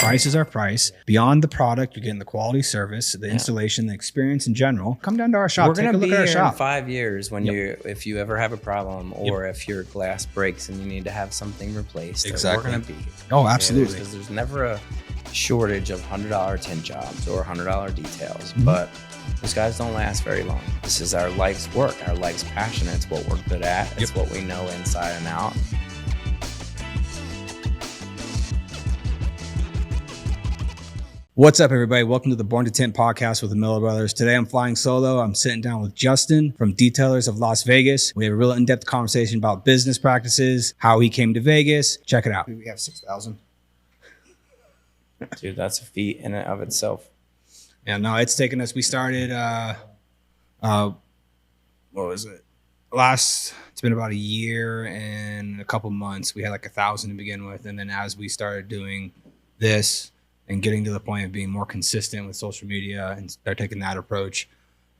price is our price. Beyond the product, you're getting the quality service, the installation, the experience in general. Come down to our shop. We're Take a gonna look be at our here shop. in 5 years when if you ever have a problem or if your glass breaks and you need to have something replaced. Exactly. We're gonna be here. Oh, absolutely. Because there's never a shortage of $100 tint jobs or $100 details, but those guys don't last very long. This is our life's work, our life's passion. It's what we're good at. It's what we know inside and out. What's up, everybody? Welcome to the Born to Tint podcast with the Miller Brothers. Today, I'm flying solo. I'm sitting down with Justin from Detailers of Las Vegas. We have a real in-depth conversation about business practices, how he came to Vegas. Check it out. We have 6,000. Dude, that's a feat in and of itself. Yeah, no, it's taken us. We started, what was it? It's been about a year and a couple months. We had like 1,000 to begin with. And then as we started doing this and getting to the point of being more consistent with social media and start taking that approach,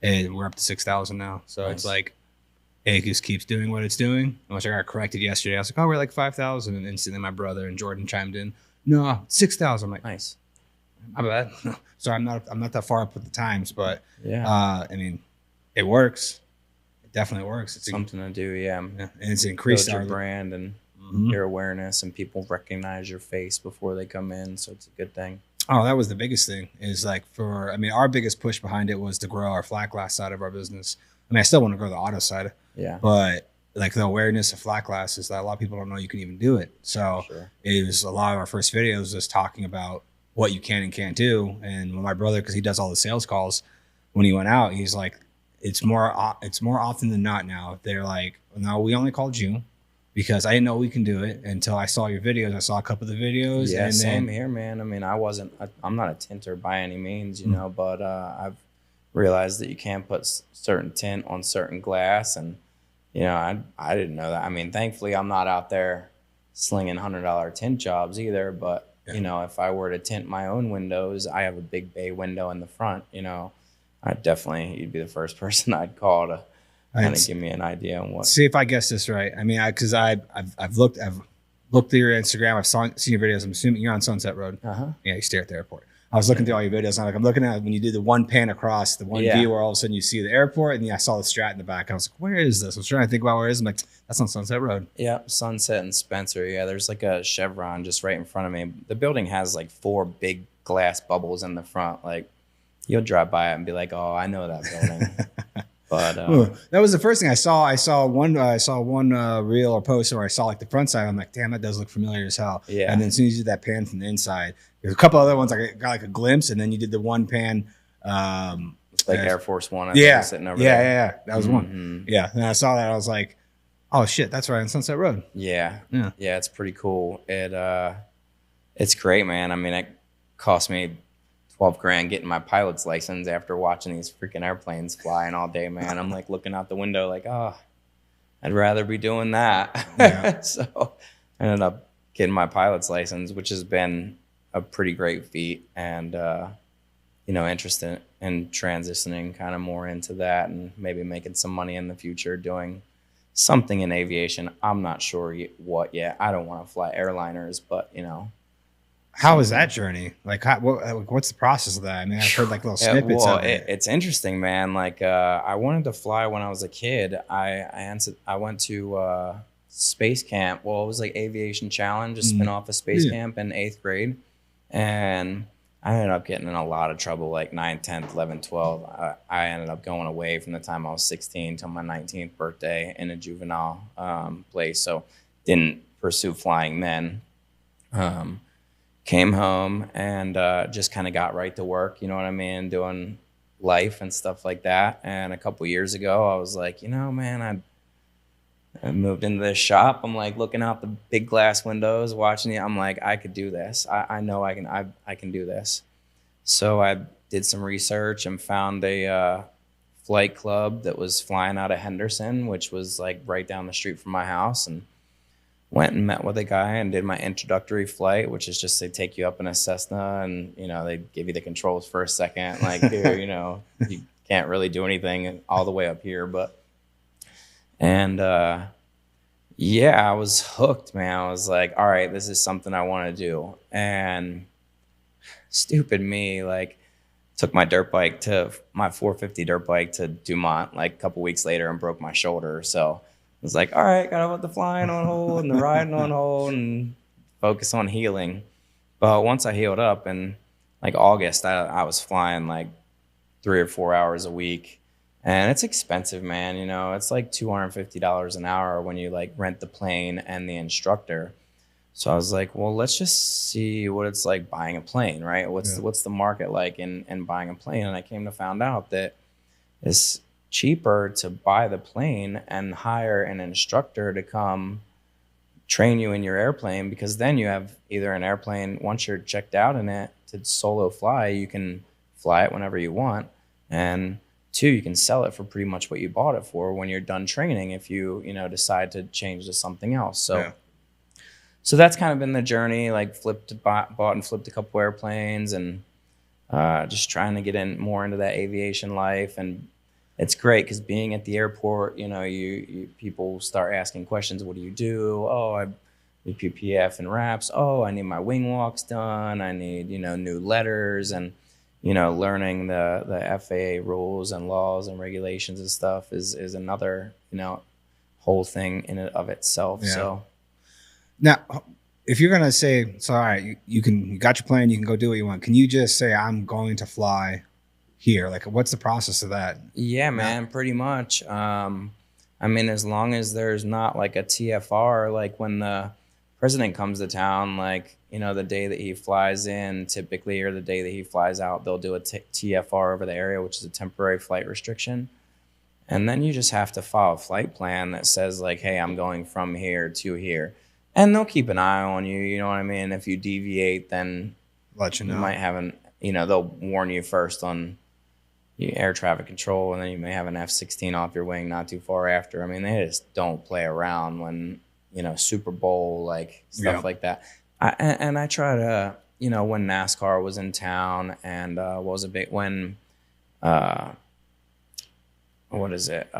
and we're up to 6,000 now. So It's like, it just keeps doing what it's doing. Which I got corrected yesterday. I was like, oh, we're like 5,000. And instantly my brother and Jordan chimed in. No, 6,000. I'm like, nice. My bad. So I'm not that far up with the times, but yeah, I mean, it works. It definitely works. It's something to do. Yeah, and it's increased your our brand and your awareness, and people recognize your face before they come in. So it's a good thing. Oh, that was the biggest thing. Is like our biggest push behind it was to grow our flat glass side of our business. I mean, I still want to grow the auto side. Yeah, but like the awareness of flat glass is that a lot of people don't know you can even do it. So it was a lot of our first videos just talking about what you can and can't do. And my brother, because he does all the sales calls, when he went out, he's like, it's more often than not now. They're like, no, we only called you because I didn't know we can do it until I saw your videos. I saw a couple of the videos. Yeah, and same here, man. I mean, I'm not a tinter by any means, you know, but I've realized that you can't put certain tint on certain glass. And, you know, I didn't know that. I mean, thankfully, I'm not out there slinging $100 tint jobs either, but you know, if I were to tint my own windows, I have a big bay window in the front, you know, you'd be the first person I'd call to kind of give me an idea on what. See if I guess this right. I mean, because I've looked at your Instagram. I've seen your videos. I'm assuming you're on Sunset Road. Yeah, you stay at the airport. I was looking through all your videos. And I'm looking at when you do the one pan across, the one view where all of a sudden you see the airport, and I saw the Strat in the back. I was like, where is this? I was trying to think about where it is. I'm like, that's on Sunset Road. Yeah, Sunset and Spencer. Yeah, there's like a Chevron just right in front of me. The building has like 4 big glass bubbles in the front. Like, you'll drive by it and be like, oh, I know that building. But that was the first thing I saw. I saw one reel or post where I saw like the front side. I'm like, damn, that does look familiar as hell. Yeah. And then as soon as you did that pan from the inside, there's a couple other ones I got like a glimpse, and then you did the one pan. Like Air Force One. Sitting over there. Yeah. That was one. Yeah. And I saw that. I was like, oh shit, that's right on Sunset Road. Yeah. It's pretty cool. It's great, man. I mean, it cost me $12,000 getting my pilot's license after watching these freaking airplanes flying all day, man. I'm like looking out the window like, oh, I'd rather be doing that. Yeah. So I ended up getting my pilot's license, which has been a pretty great feat, and you know, interested in transitioning kind of more into that and maybe making some money in the future doing something in aviation. I'm not sure what yet. I don't want to fly airliners, but you know. How is that journey? Like, what's the process of that? I mean, I've heard like little snippets of it. It's interesting, man. Like, I wanted to fly when I was a kid. I went to space camp. Well, it was like Aviation Challenge, a spin-off of space camp in 8th grade. And I ended up getting in a lot of trouble, like 9th, 10th, 11th, 12th. I ended up going away from the time I was 16 till my 19th birthday in a juvenile place. So didn't pursue flying then. Came home and just kind of got right to work, you know what I mean, doing life and stuff like that. And a couple years ago, I was like, you know, man, I moved into this shop. I'm like looking out the big glass windows, watching it. I'm like, I could do this. I know I can do this. So I did some research and found a flight club that was flying out of Henderson, which was like right down the street from my house, and went and met with a guy and did my introductory flight, which is just they take you up in a Cessna and, you know, they give you the controls for a second. Like, here, you know, you can't really do anything all the way up here. Yeah, I was hooked, man. I was like, all right, this is something I want to do. And stupid me, like took my 450 dirt bike to Dumont like a couple weeks later and broke my shoulder. So I was like, all right, gotta put the flying on hold and the riding on hold and focus on healing. But once I healed up in like August, I was flying like 3 or 4 hours a week. And it's expensive, man. You know, it's like $250 an hour when you like rent the plane and the instructor. So I was like, well, let's just see what it's like buying a plane, right? Yeah. What's the market like in buying a plane? And I came to find out that it's cheaper to buy the plane and hire an instructor to come train you in your airplane, because then you have either an airplane, once you're checked out in it to solo fly, you can fly it whenever you want. And two, you can sell it for pretty much what you bought it for when you're done training, if you know, decide to change to something else. So Yeah. so that's kind of been the journey, like bought and flipped a couple airplanes, and just trying to get in more into that aviation life. And it's great because being at the airport, you know, you people start asking questions. What do you do? Oh, I do PPF and wraps. Oh, I need my wing walks done. I need, you know, new letters, and you know, learning the FAA rules and laws and regulations and stuff is another, you know, whole thing in and of itself. Yeah. So Now, if you're gonna say, so all right, you got your plan, you can go do what you want. Can you just say, I'm going to fly here? Like, what's the process of that? yeah, man, pretty much. I mean, as long as there's not like a TFR, like when the president comes to town, like, you know, the day that he flies in typically, or the day that he flies out, they'll do a TFR over the area, which is a temporary flight restriction. And then you just have to file a flight plan that says like, hey, I'm going from here to here. And they'll keep an eye on you, you know what I mean? If you deviate, then Let you you know. might have an, you know, they'll warn you first on air traffic control, and then you may have an F-16 off your wing not too far after. I mean, they just don't play around when, you know, Super Bowl, like stuff Yeah. like that. And I try to, you know, when NASCAR was in town, and what was a big, when, uh, what is it?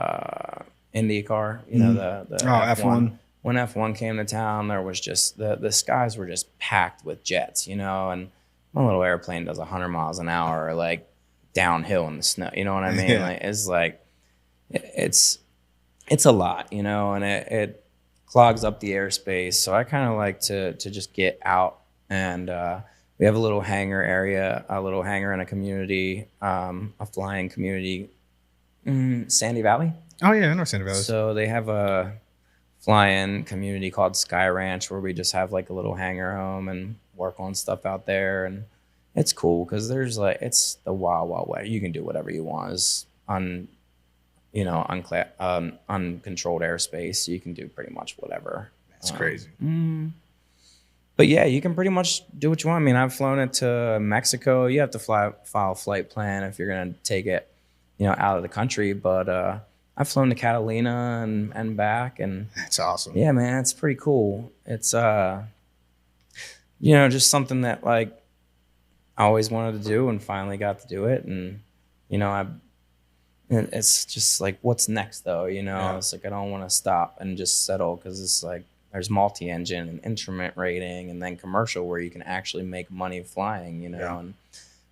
IndyCar, you know, the Oh, F1. When F1 came to town, there was just the skies were just packed with jets, you know, and my little airplane does 100 miles an hour, like downhill in the snow. You know what I mean? Yeah. Like, it's like, it's a lot, you know, and it clogs up the airspace. So I kind of like to just get out, and we have a little hangar area, a little hangar in a community, a flying community, Sandy Valley. Oh yeah, I understand about this. So they have a fly-in community called Sky Ranch, where we just have like a little hangar home and work on stuff out there. And it's cool because there's like, it's the wild, wild west. You can do whatever you want. It's you know, uncontrolled airspace. You can do pretty much whatever. That's crazy. But yeah, you can pretty much do what you want. I mean, I've flown it to Mexico. You have to file a flight plan if you're going to take it, you know, out of the country. But I've flown to Catalina and back, and That's awesome. yeah, man, it's pretty cool. It's you know, just something that like I always wanted to do and finally got to do it. And you know, it's just like, what's next though? You know, Yeah. it's like I don't want to stop and just settle, because it's like there's multi-engine and instrument rating, and then commercial where you can actually make money flying. You know, Yeah. and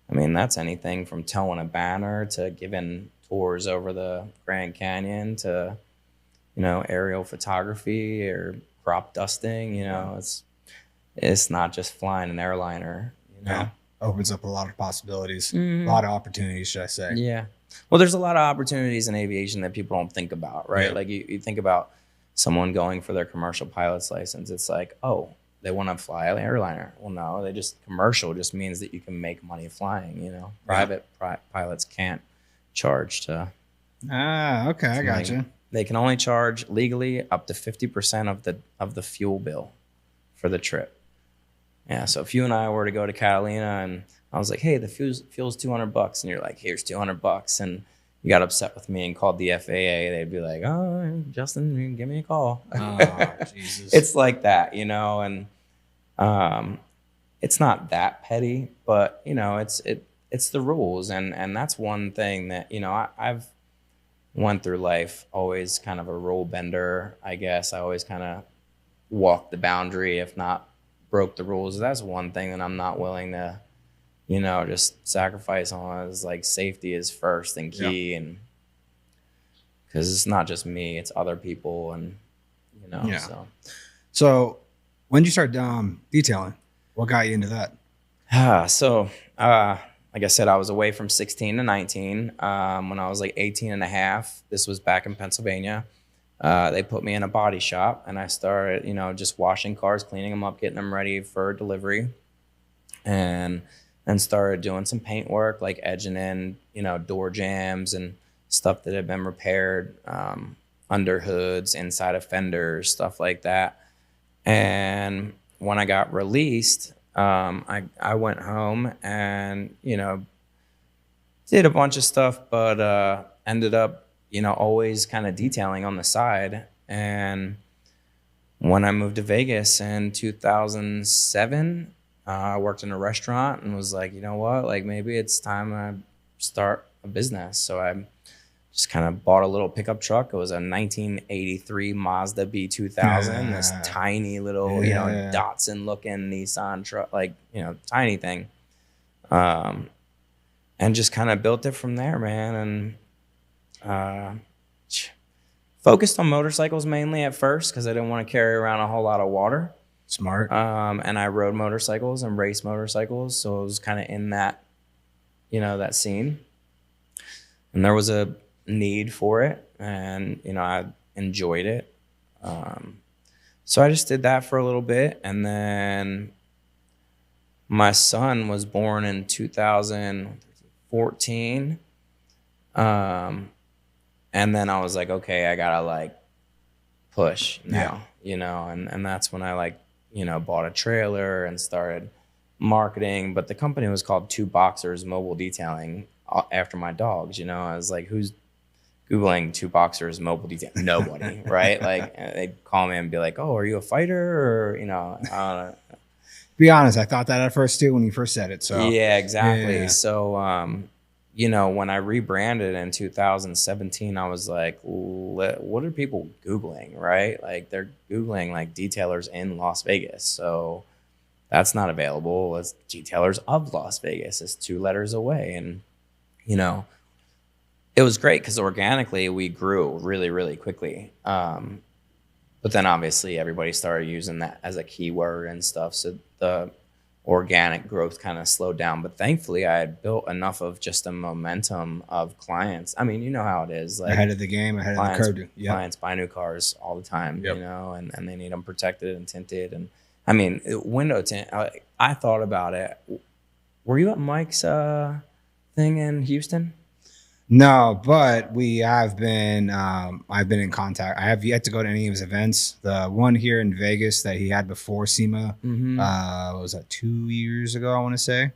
I mean, that's anything from towing a banner to giving tours over the Grand Canyon to, you know, aerial photography or crop dusting. You know, it's not just flying an airliner, you know. Yeah. Opens up a lot of possibilities, Mhm. a lot of opportunities, should I say? Yeah. Well, there's a lot of opportunities in aviation that people don't think about, right? Yeah. Like you think about someone going for their commercial pilot's license. It's like, oh, they want to fly an airliner. Well, no, they just, commercial just means that you can make money flying, you know. Private pilots can't charge to. Ah, okay, I got like, you. They can only charge legally up to 50% of the fuel bill for the trip. Yeah, so if you and I were to go to Catalina and I was like, hey, the fuel's $200, and you're like, here's $200, and you got upset with me and called the FAA, they'd be like, oh, Justin, give me a call. Oh, Jesus. It's like that, you know, and it's not that petty, but you know, it's the rules, and that's one thing that, you know, I've went through life always kind of a rule bender, I guess. I always kind of walked the boundary, if not broke the rules. That's one thing that I'm not willing to you know, just sacrifice on is like safety is first and Yeah. key. And because it's not just me, it's other people. And, you know, Yeah. so. So when did you start detailing? What got you into that? So, like I said, I was away from 16 to 19. When I was like 18 and a half, this was back in Pennsylvania. They put me in a body shop and I started, you know, just washing cars, cleaning them up, getting them ready for delivery. And then started doing some paint work, like edging in, you know, door jambs and stuff that had been repaired, under hoods, inside of fenders, stuff like that. And when I got released, I went home and, you know, did a bunch of stuff, but ended up, you know, always kind of detailing on the side. And when I moved to Vegas in 2007, I worked in a restaurant and was like, you know what, like maybe it's time I start a business. So I just kind of bought a little pickup truck. It was a 1983 Mazda B2000, this tiny little, you know, Yeah. Datsun looking Nissan truck, like, you know, tiny thing. Um, and just kind of built it from there, man. And focused on motorcycles mainly at first because I didn't want to carry around a whole lot of water. Smart. And I rode motorcycles and raced motorcycles. So I was kind of in that, you know, that scene. And there was a need for it. And, you know, I enjoyed it. So I just did that for a little bit. And then my son was born in 2014. And then I was like, okay, I gotta like push now, you know, and that's when I like, you know, bought a trailer and started marketing. But the company was called Two Boxers Mobile Detailing after my dogs, you know. I was like, who's Googling Two Boxers Mobile Detailing? Nobody, right? Like they'd call me and be like, oh, are you a fighter? Or, you know, I don't know. Be honest, I thought that at first too when you first said it. So Yeah, exactly. Yeah. So, you know, when I rebranded in 2017, I was like, what are people Googling, right? Like they're Googling like detailers in Las Vegas. So that's not available. It's detailers of Las Vegas. It's 2 letters away. And, you know, it was great because organically we grew really, really quickly. But then obviously everybody started using that as a keyword and stuff. So the organic growth kind of slowed down. But thankfully I had built enough of just a momentum of clients. I mean, you know how it is. Like ahead of the game, ahead of the curve. Yeah. Clients buy new cars all the time, Yep. you know, and they need them protected and tinted. And I mean, window tint, I thought about it. Were you at Mike's thing in Houston? No, but we have been. I've been in contact. I have yet to go to any of his events. The one here in Vegas that he had before SEMA, what was that 2 years ago? I want to say.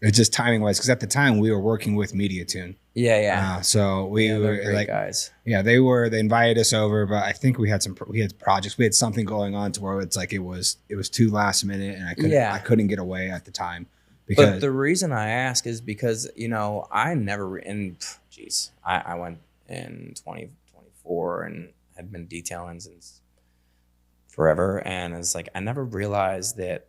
It's just timing wise because at the time we were working with MediaTune. Yeah, yeah. So we Yeah, were they're great like, guys. yeah, they invited us over, but I think we had projects. We had something going on to where it's like it was too last minute, and I couldn't get away at the time. Because But the reason I ask is because, you know, I never, and geez, I went in 2024 and had been detailing since forever. And it's like, I never realized that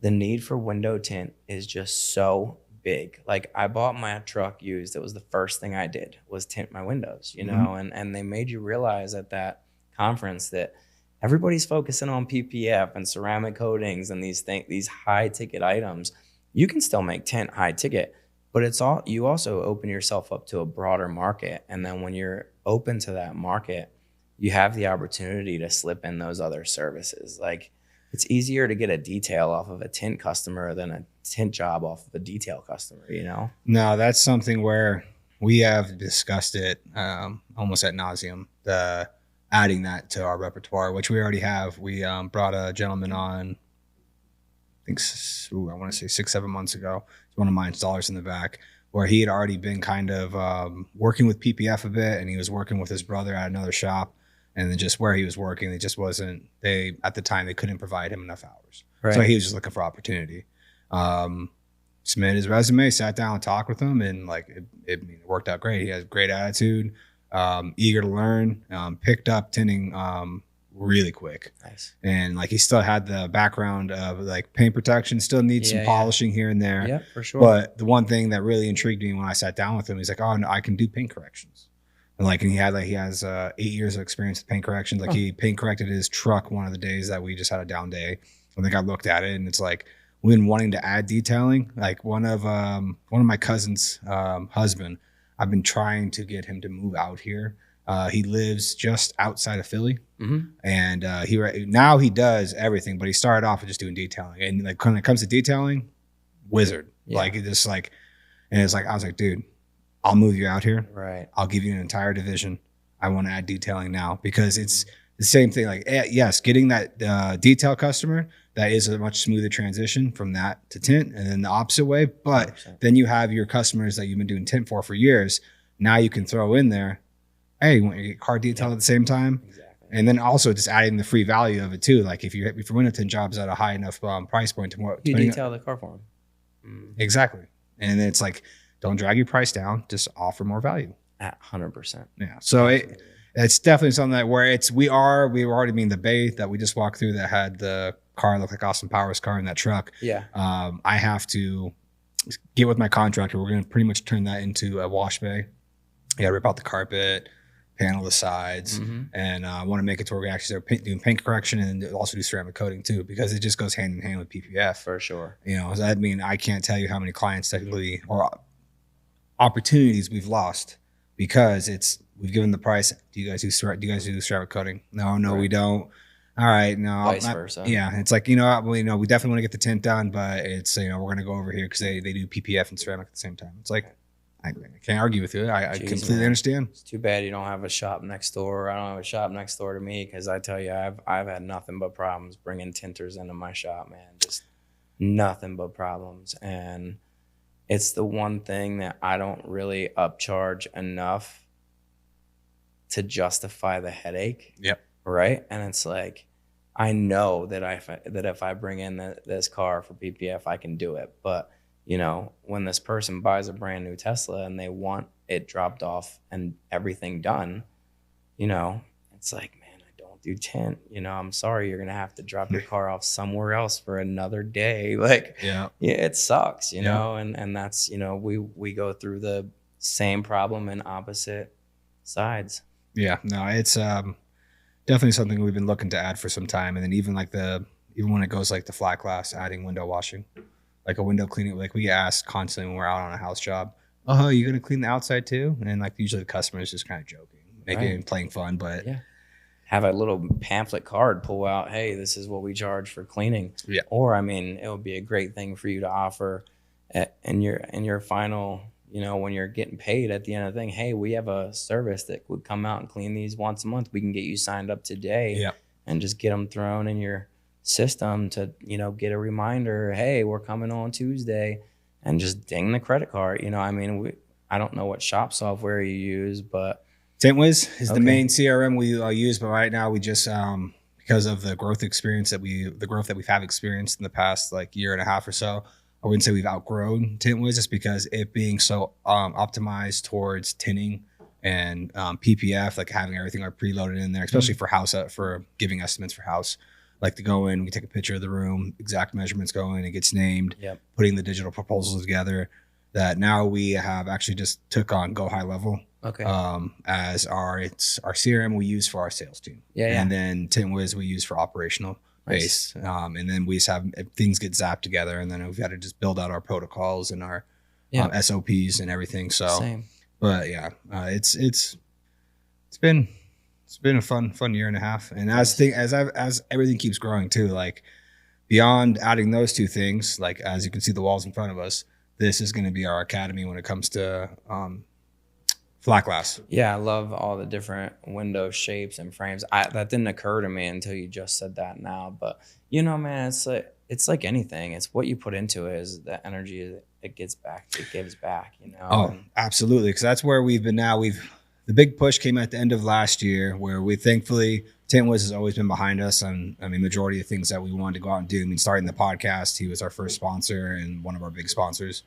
the need for window tint is just so big. Like I bought my truck used. It was the first thing I did was tint my windows, you know, and they made you realize at that conference that everybody's focusing on PPF and ceramic coatings and these high ticket items. You can still make tint high ticket, but you also open yourself up to a broader market. And then when you're open to that market, you have the opportunity to slip in those other services. Like it's easier to get a detail off of a tint customer than a tint job off of a detail customer, you know? No, that's something where we have discussed it almost ad nauseum, adding that to our repertoire, which we already have. We brought a gentleman on, I think, I want to say 6-7 months ago. It's one of my installers in the back, where he had already been kind of working with PPF a bit, and he was working with his brother at another shop. And then just where he was working, at the time, they couldn't provide him enough hours. Right. So he was just looking for opportunity. Submitted his resume, sat down and talked with him, and like it worked out great. He has great attitude, eager to learn, picked up tinting really quick. Nice. And like he still had the background of like paint protection, still needs some polishing here and there. Yeah, for sure. But the one thing that really intrigued me when I sat down with him, he's like, "Oh, no, I can do paint corrections." And like, and he has 8 years of experience with paint corrections. Like he paint corrected his truck one of the days that we just had a down day. I think I looked at it, and it's like we've been wanting to add detailing. Like one of my cousin's husband, I've been trying to get him to move out here. He lives just outside of Philly, and now he does everything. But he started off with just doing detailing, and like when it comes to detailing, wizard. Like it just like, and it's like I was like, dude, I'll move you out here. Right. I'll give you an entire division. I want to add detailing now because it's the same thing. Like yes, getting that detail customer, that is a much smoother transition from that to tint, and then the opposite way. But 100%. then you have your customers that you've been doing tint for years. Now you can throw in there, hey, you want to get car detail at the same time? Exactly. And then also just adding the free value of it too. Like if you're winning tint jobs at a high enough price point to more, You detail the car for him. exactly. And then it's like, don't drag your price down, just offer more value. At 100%. Yeah. So it's definitely something that where we were already being the bay that we just walked through that had the car look like Austin Powers car in that truck. Yeah. I have to get with my contractor. We're going to pretty much turn that into a wash bay. You got to rip out the carpet, panel the sides, and I want to make it to where we actually start doing paint correction and also do ceramic coating too, because it just goes hand in hand with PPF. For sure. You know, I mean, I can't tell you how many clients technically or opportunities we've lost because we've given the price. Do you guys do ceramic coating? No, Right. we don't. All right, no. Vice versa. Yeah, it's like, you know what, well, you know, we definitely want to get the tint done, but it's, you know, we're going to go over here because they do PPF and ceramic at the same time. It's like, I can't argue with you. I Jeez, completely man. understand. It's too bad you don't have a shop next door. I don't have a shop next door to me because I tell you, I've had nothing but problems bringing tinters into my shop, man. Just nothing but problems. And it's the one thing that I don't really upcharge enough to justify the headache. Yep. Right. And it's like, I know that if I bring in this car for PPF, I can do it. But you know, when this person buys a brand new Tesla and they want it dropped off and everything done, you know, it's like, man, I don't do tint. You know, I'm sorry, you're gonna have to drop your car off somewhere else for another day. Like, Yeah, it sucks, you Yeah. know, and that's, you know, we go through the same problem in opposite sides. yeah. No, it's definitely something we've been looking to add for some time, and then even when it goes like the flat glass, adding window washing. Like a window cleaning, like we get asked constantly when we're out on a house job, "Oh, you gonna clean the outside too?" And like usually the customer is just kind of joking, making Right. it playing fun, but Yeah. Have a little pamphlet card pull out, hey, this is what we charge for cleaning. Yeah. Or I mean, it would be a great thing for you to offer in your final, you know, when you're getting paid at the end of the thing, hey, we have a service that would come out and clean these once a month. We can get you signed up today. Yeah. And just get them thrown in your system to, you know, get a reminder, hey, we're coming on Tuesday, and just ding the credit card. You know, I mean, I don't know what shop software you use, but TintWiz is the Okay. main CRM we use, but right now we just because of the growth that we've experienced in the past like year and a half or so, I wouldn't say we've outgrown TintWiz just because it being so optimized towards tinting and PPF, like having everything like preloaded in there, especially for house for giving estimates for house. Like to go in, we take a picture of the room, exact measurements go in, it gets named, Yep. putting the digital proposals together. That now we have actually just took on Go High Level Okay. as our CRM we use for our sales team. Yeah. And then TintWiz we use for operational Nice. base. And then we just have things get zapped together, and then we've got to just build out our protocols and our Yeah. SOPs and everything. So, Same. but yeah, it's been a fun year and a half. And as everything keeps growing too, like beyond adding those two things, like as you can see the walls in front of us, this is going to be our academy when it comes to flat glass. Yeah, I love all the different window shapes and frames. That didn't occur to me until you just said that now. But you know, man, it's like anything. It's what you put into it is the energy it gives back. You know. Oh, And absolutely. Because that's where we've been now. The big push came at the end of last year where we thankfully, TintWiz has always been behind us on, I mean, majority of things that we wanted to go out and do. I mean, starting the podcast, he was our first sponsor and one of our big sponsors.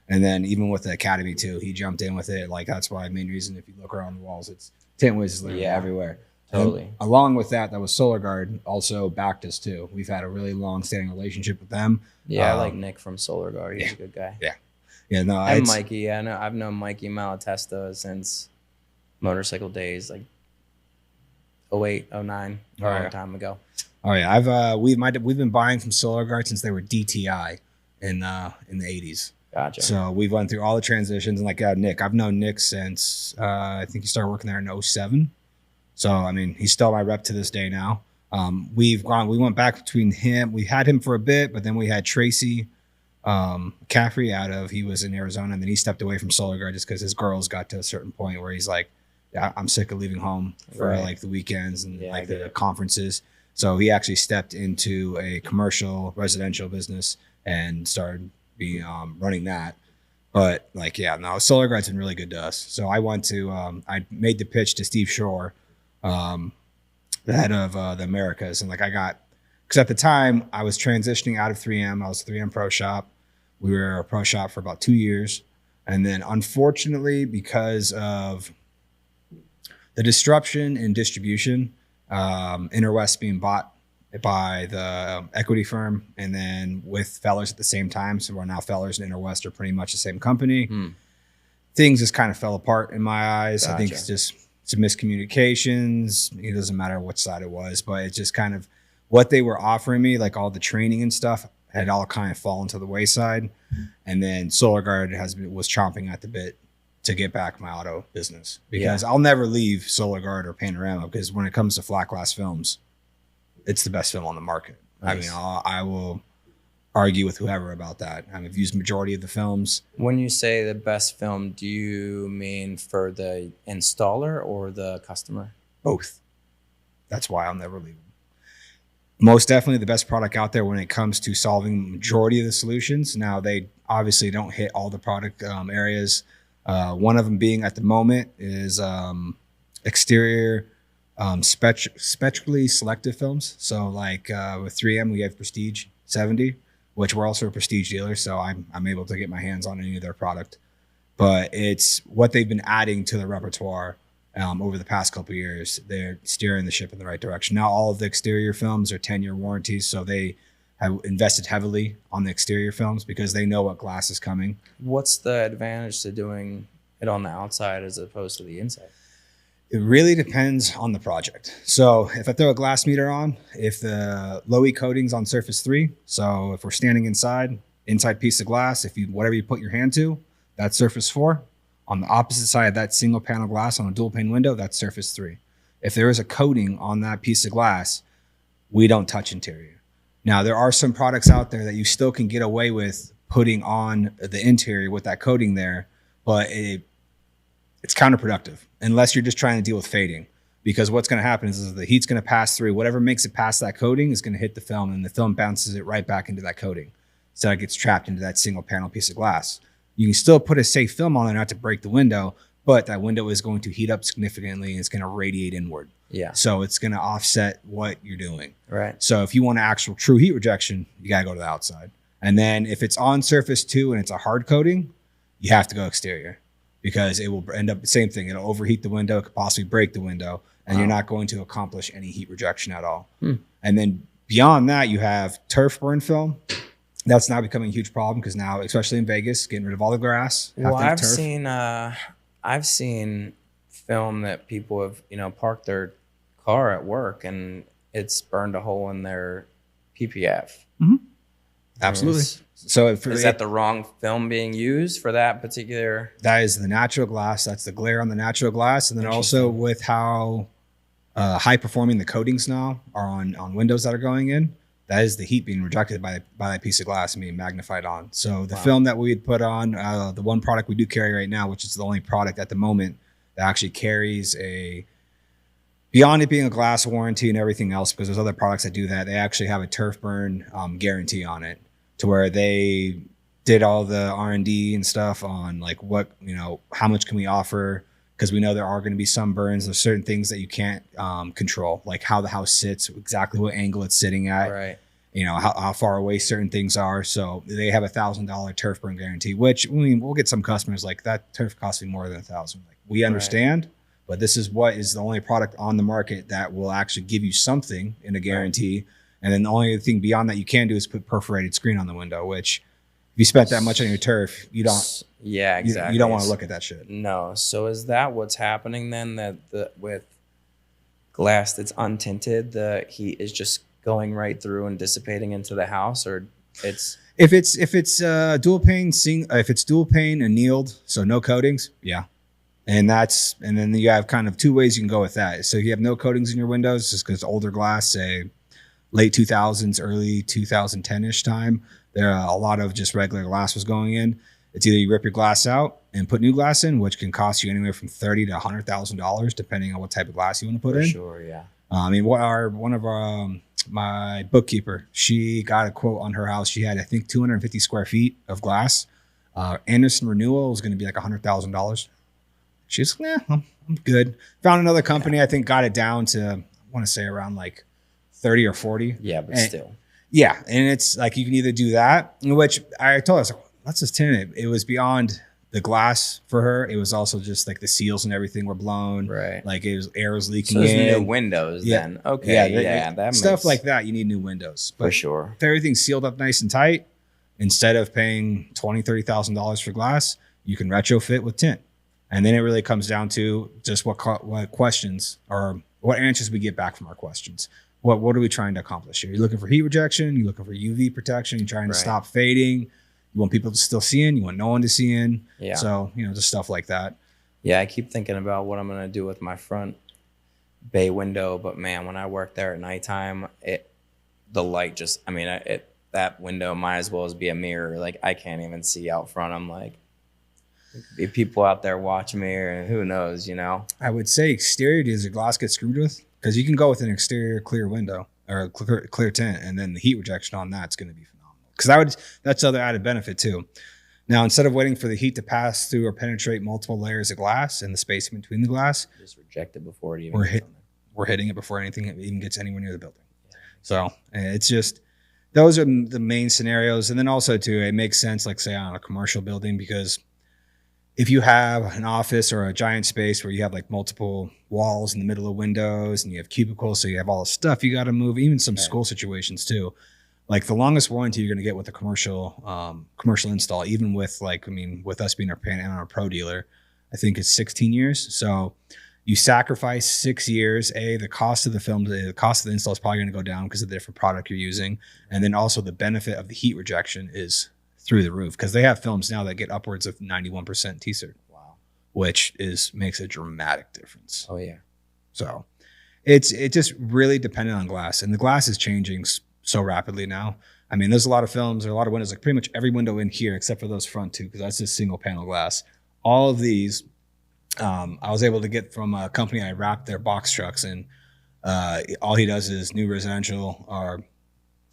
And then even with the Academy too, he jumped in with it. Like that's why main reason, if you look around the walls, it's TintWiz is literally Yeah. everywhere. Totally. And along with that, was Solar Guard also backed us too. We've had a really long standing relationship with them. Yeah, I like Nick from Solar Guard. He's a good guy. Yeah, no, And Mikey. I know I've known Mikey Malatesta since motorcycle days, like 08, 09, a long time ago. Oh yeah, we've been buying from Solar Guard since they were DTI in the 80s. Gotcha. So we've went through all the transitions, and like Nick, I've known Nick since I think he started working there in 07. So I mean, he's still my rep to this day now. We went back between him. We had him for a bit, but then we had Tracy McCaffrey he was in Arizona, and then he stepped away from Solar Guard just because his girls got to a certain point where he's like, yeah, I'm sick of leaving home for like the weekends and like the conferences. So he actually stepped into a commercial residential business and started running that. But like, Solar Guard's been really good to us. So I I made the pitch to Steve Shore, the head of the Americas. And like because at the time I was transitioning out of 3M. I was 3M Pro Shop. We were a pro shop for about 2 years. And then unfortunately, because of the disruption in distribution, Interwest being bought by the equity firm, and then with Fellers at the same time. So we're now Fellers and Interwest are pretty much the same company. Things just kind of fell apart in my eyes. Gotcha. I think it's just some miscommunications. It doesn't matter which side it was, but it's just kind of what they were offering me, like all the training and stuff, had all kind of fallen to the wayside. And then Solar Guard was chomping at the bit to get back my auto business, because I'll never leave Solar Guard or Panorama, because when it comes to flat glass films, it's the best film on the market. Nice. I mean, I will argue with whoever about that. I've used majority of the films. When you say the best film, do you mean for the installer or the customer? Both. That's why I'll never leave them. Most definitely the best product out there when it comes to solving the majority of the solutions. Now, they obviously don't hit all the product areas. One of them being at the moment is exterior spectrally selective films. So like with 3M, we have Prestige 70, which we're also a Prestige dealer. So I'm able to get my hands on any of their product. But it's what they've been adding to the repertoire over the past couple of years. They're steering the ship in the right direction. Now, all of the exterior films are 10-year warranties. So they have invested heavily on the exterior films because they know what glass is coming. What's the advantage to doing it on the outside as opposed to the inside? It really depends on the project. So if I throw a glass meter on, if the low E coating's on surface 3, so if we're standing inside piece of glass, whatever you put your hand to, that's surface 4. On the opposite side of that single panel glass on a dual pane window, that's surface 3. If there is a coating on that piece of glass, we don't touch interior. Now, there are some products out there that you still can get away with putting on the interior with that coating there, but it's counterproductive unless you're just trying to deal with fading, because what's going to happen is the heat's going to pass through. Whatever makes it past that coating is going to hit the film, and the film bounces it right back into that coating. So it gets trapped into that single panel piece of glass. You can still put a safe film on there not to break the window, but that window is going to heat up significantly and it's going to radiate inward. Yeah. So it's going to offset what you're doing. Right. So if you want actual true heat rejection, you got to go to the outside. And then if it's on surface 2 and it's a hard coating, you have to go exterior, because it will end up the same thing. It'll overheat the window, it could possibly break the window, and you're not going to accomplish any heat rejection at all. And then beyond that, you have turf burn film. That's now becoming a huge problem, because now, especially in Vegas, getting rid of all the grass. Well, I've seen film that people have, parked their car at work and it's burned a hole in their PPF. Mm-hmm. Absolutely. So is that the wrong film being used for that particular? That is the natural glass. That's the glare on the natural glass. And then also with how high performing the coatings now are on windows that are going in, that is the heat being rejected by that piece of glass and being magnified on. So the film that we had put on, the one product we do carry right now, which is the only product at the moment that actually carries beyond it being a glass warranty and everything else, because there's other products that do that, they actually have a turf burn guarantee on it, to where they did all the R&D and stuff on like what, how much can we offer? Because we know there are going to be some burns. There's certain things that you can't control, like how the house sits, exactly what angle it's sitting at, right? How far away certain things are. So they have $1,000 turf burn guarantee, which we'll get some customers like that turf costs me more than $1,000. Like, we understand, but this is what is the only product on the market that will actually give you something in a guarantee. And then the only thing beyond that you can do is put perforated screen on the window, which if you spent that much on your turf, you don't. Yeah, exactly. You don't want to look at that shit. No. So is that what's happening then? That with glass that's untinted, the heat is just going right through and dissipating into the house, or it's if it's dual pane if it's dual pane annealed, so no coatings, yeah. And then you have kind of two ways you can go with that. So if you have no coatings in your windows, just because older glass, say late 2000s, early 2010-ish time, there a lot of just regular glass was going in. It's either you rip your glass out and put new glass in, which can cost you anywhere from $30,000 to $100,000, depending on what type of glass you want to put in. Sure, yeah. I mean, my bookkeeper, she got a quote on her house. She had, I think, 250 square feet of glass. Anderson Renewal was going to be like $100,000. She's like, I'm good. Found another company, I think, got it down to, I want to say around like 30 or 40. Yeah, but still. Yeah, and it's like you can either do that, which I told her, I was like, let's just tint it. It was beyond the glass for her. It was also just like the seals and everything were blown. Right. Like air was leaking so in. New windows then. Okay. Yeah, that stuff like that. You need new windows. But for sure. if everything's sealed up nice and tight, instead of paying $20,000, $30,000 for glass, you can retrofit with tint. And then it really comes down to just what questions or what answers we get back from our questions. What are we trying to accomplish here? You're looking for heat rejection. You're looking for UV protection. You're trying to stop fading. You want people to still see in. You want no one to see in. Yeah. So, just stuff like that. Yeah, I keep thinking about what I'm going to do with my front bay window. But, man, when I work there at nighttime, the light just, that window might as well as be a mirror. Like, I can't even see out front. I'm like, be people out there watching me, or who knows, I would say exterior, does the glass get screwed with? Because you can go with an exterior clear window or a clear tint, and then the heat rejection on that's going to be phenomenal. Because that's the other added benefit too. Now, instead of waiting for the heat to pass through or penetrate multiple layers of glass and the space in between the glass, just reject it before it even we're hitting it before anything even gets anywhere near the building. Yeah. So it's just, those are the main scenarios. And then also too, it makes sense, like say on a commercial building, because if you have an office or a giant space where you have like multiple walls in the middle of windows and you have cubicles, so you have all the stuff you got to move, even some school situations too. Like the longest warranty you're going to get with a commercial install, even with with us being our pro dealer, I think it's 16 years. So you sacrifice 6 years. The cost of the cost of the install is probably going to go down because of the different product you're using. And then also the benefit of the heat rejection is through the roof, because they have films now that get upwards of 91% TCERT. Wow. Which makes a dramatic difference. Oh yeah. So it just really dependent on glass, and the glass is changing so rapidly now. I mean, there's a lot of films or a lot of windows, like pretty much every window in here except for those front two, because that's just single panel glass. All of these, I was able to get from a company I wrapped their box trucks in. All he does is new residential or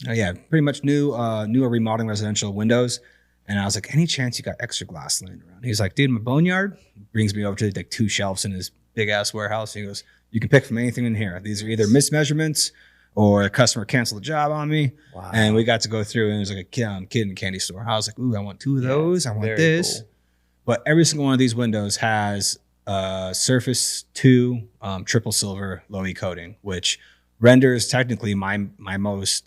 pretty much new or remodeling residential windows. And I was like, any chance you got extra glass laying around? He's like, dude, my boneyard brings me over to like 2 shelves in his big ass warehouse. He goes, you can pick from anything in here. These are either mismeasurements or a customer canceled a job on me. Wow. And we got to go through, and it was like a kid in a candy store. I was like, ooh, I want 2 of those. I want this. Cool. But every single one of these windows has Surface 2 triple silver low E coating, which renders technically my most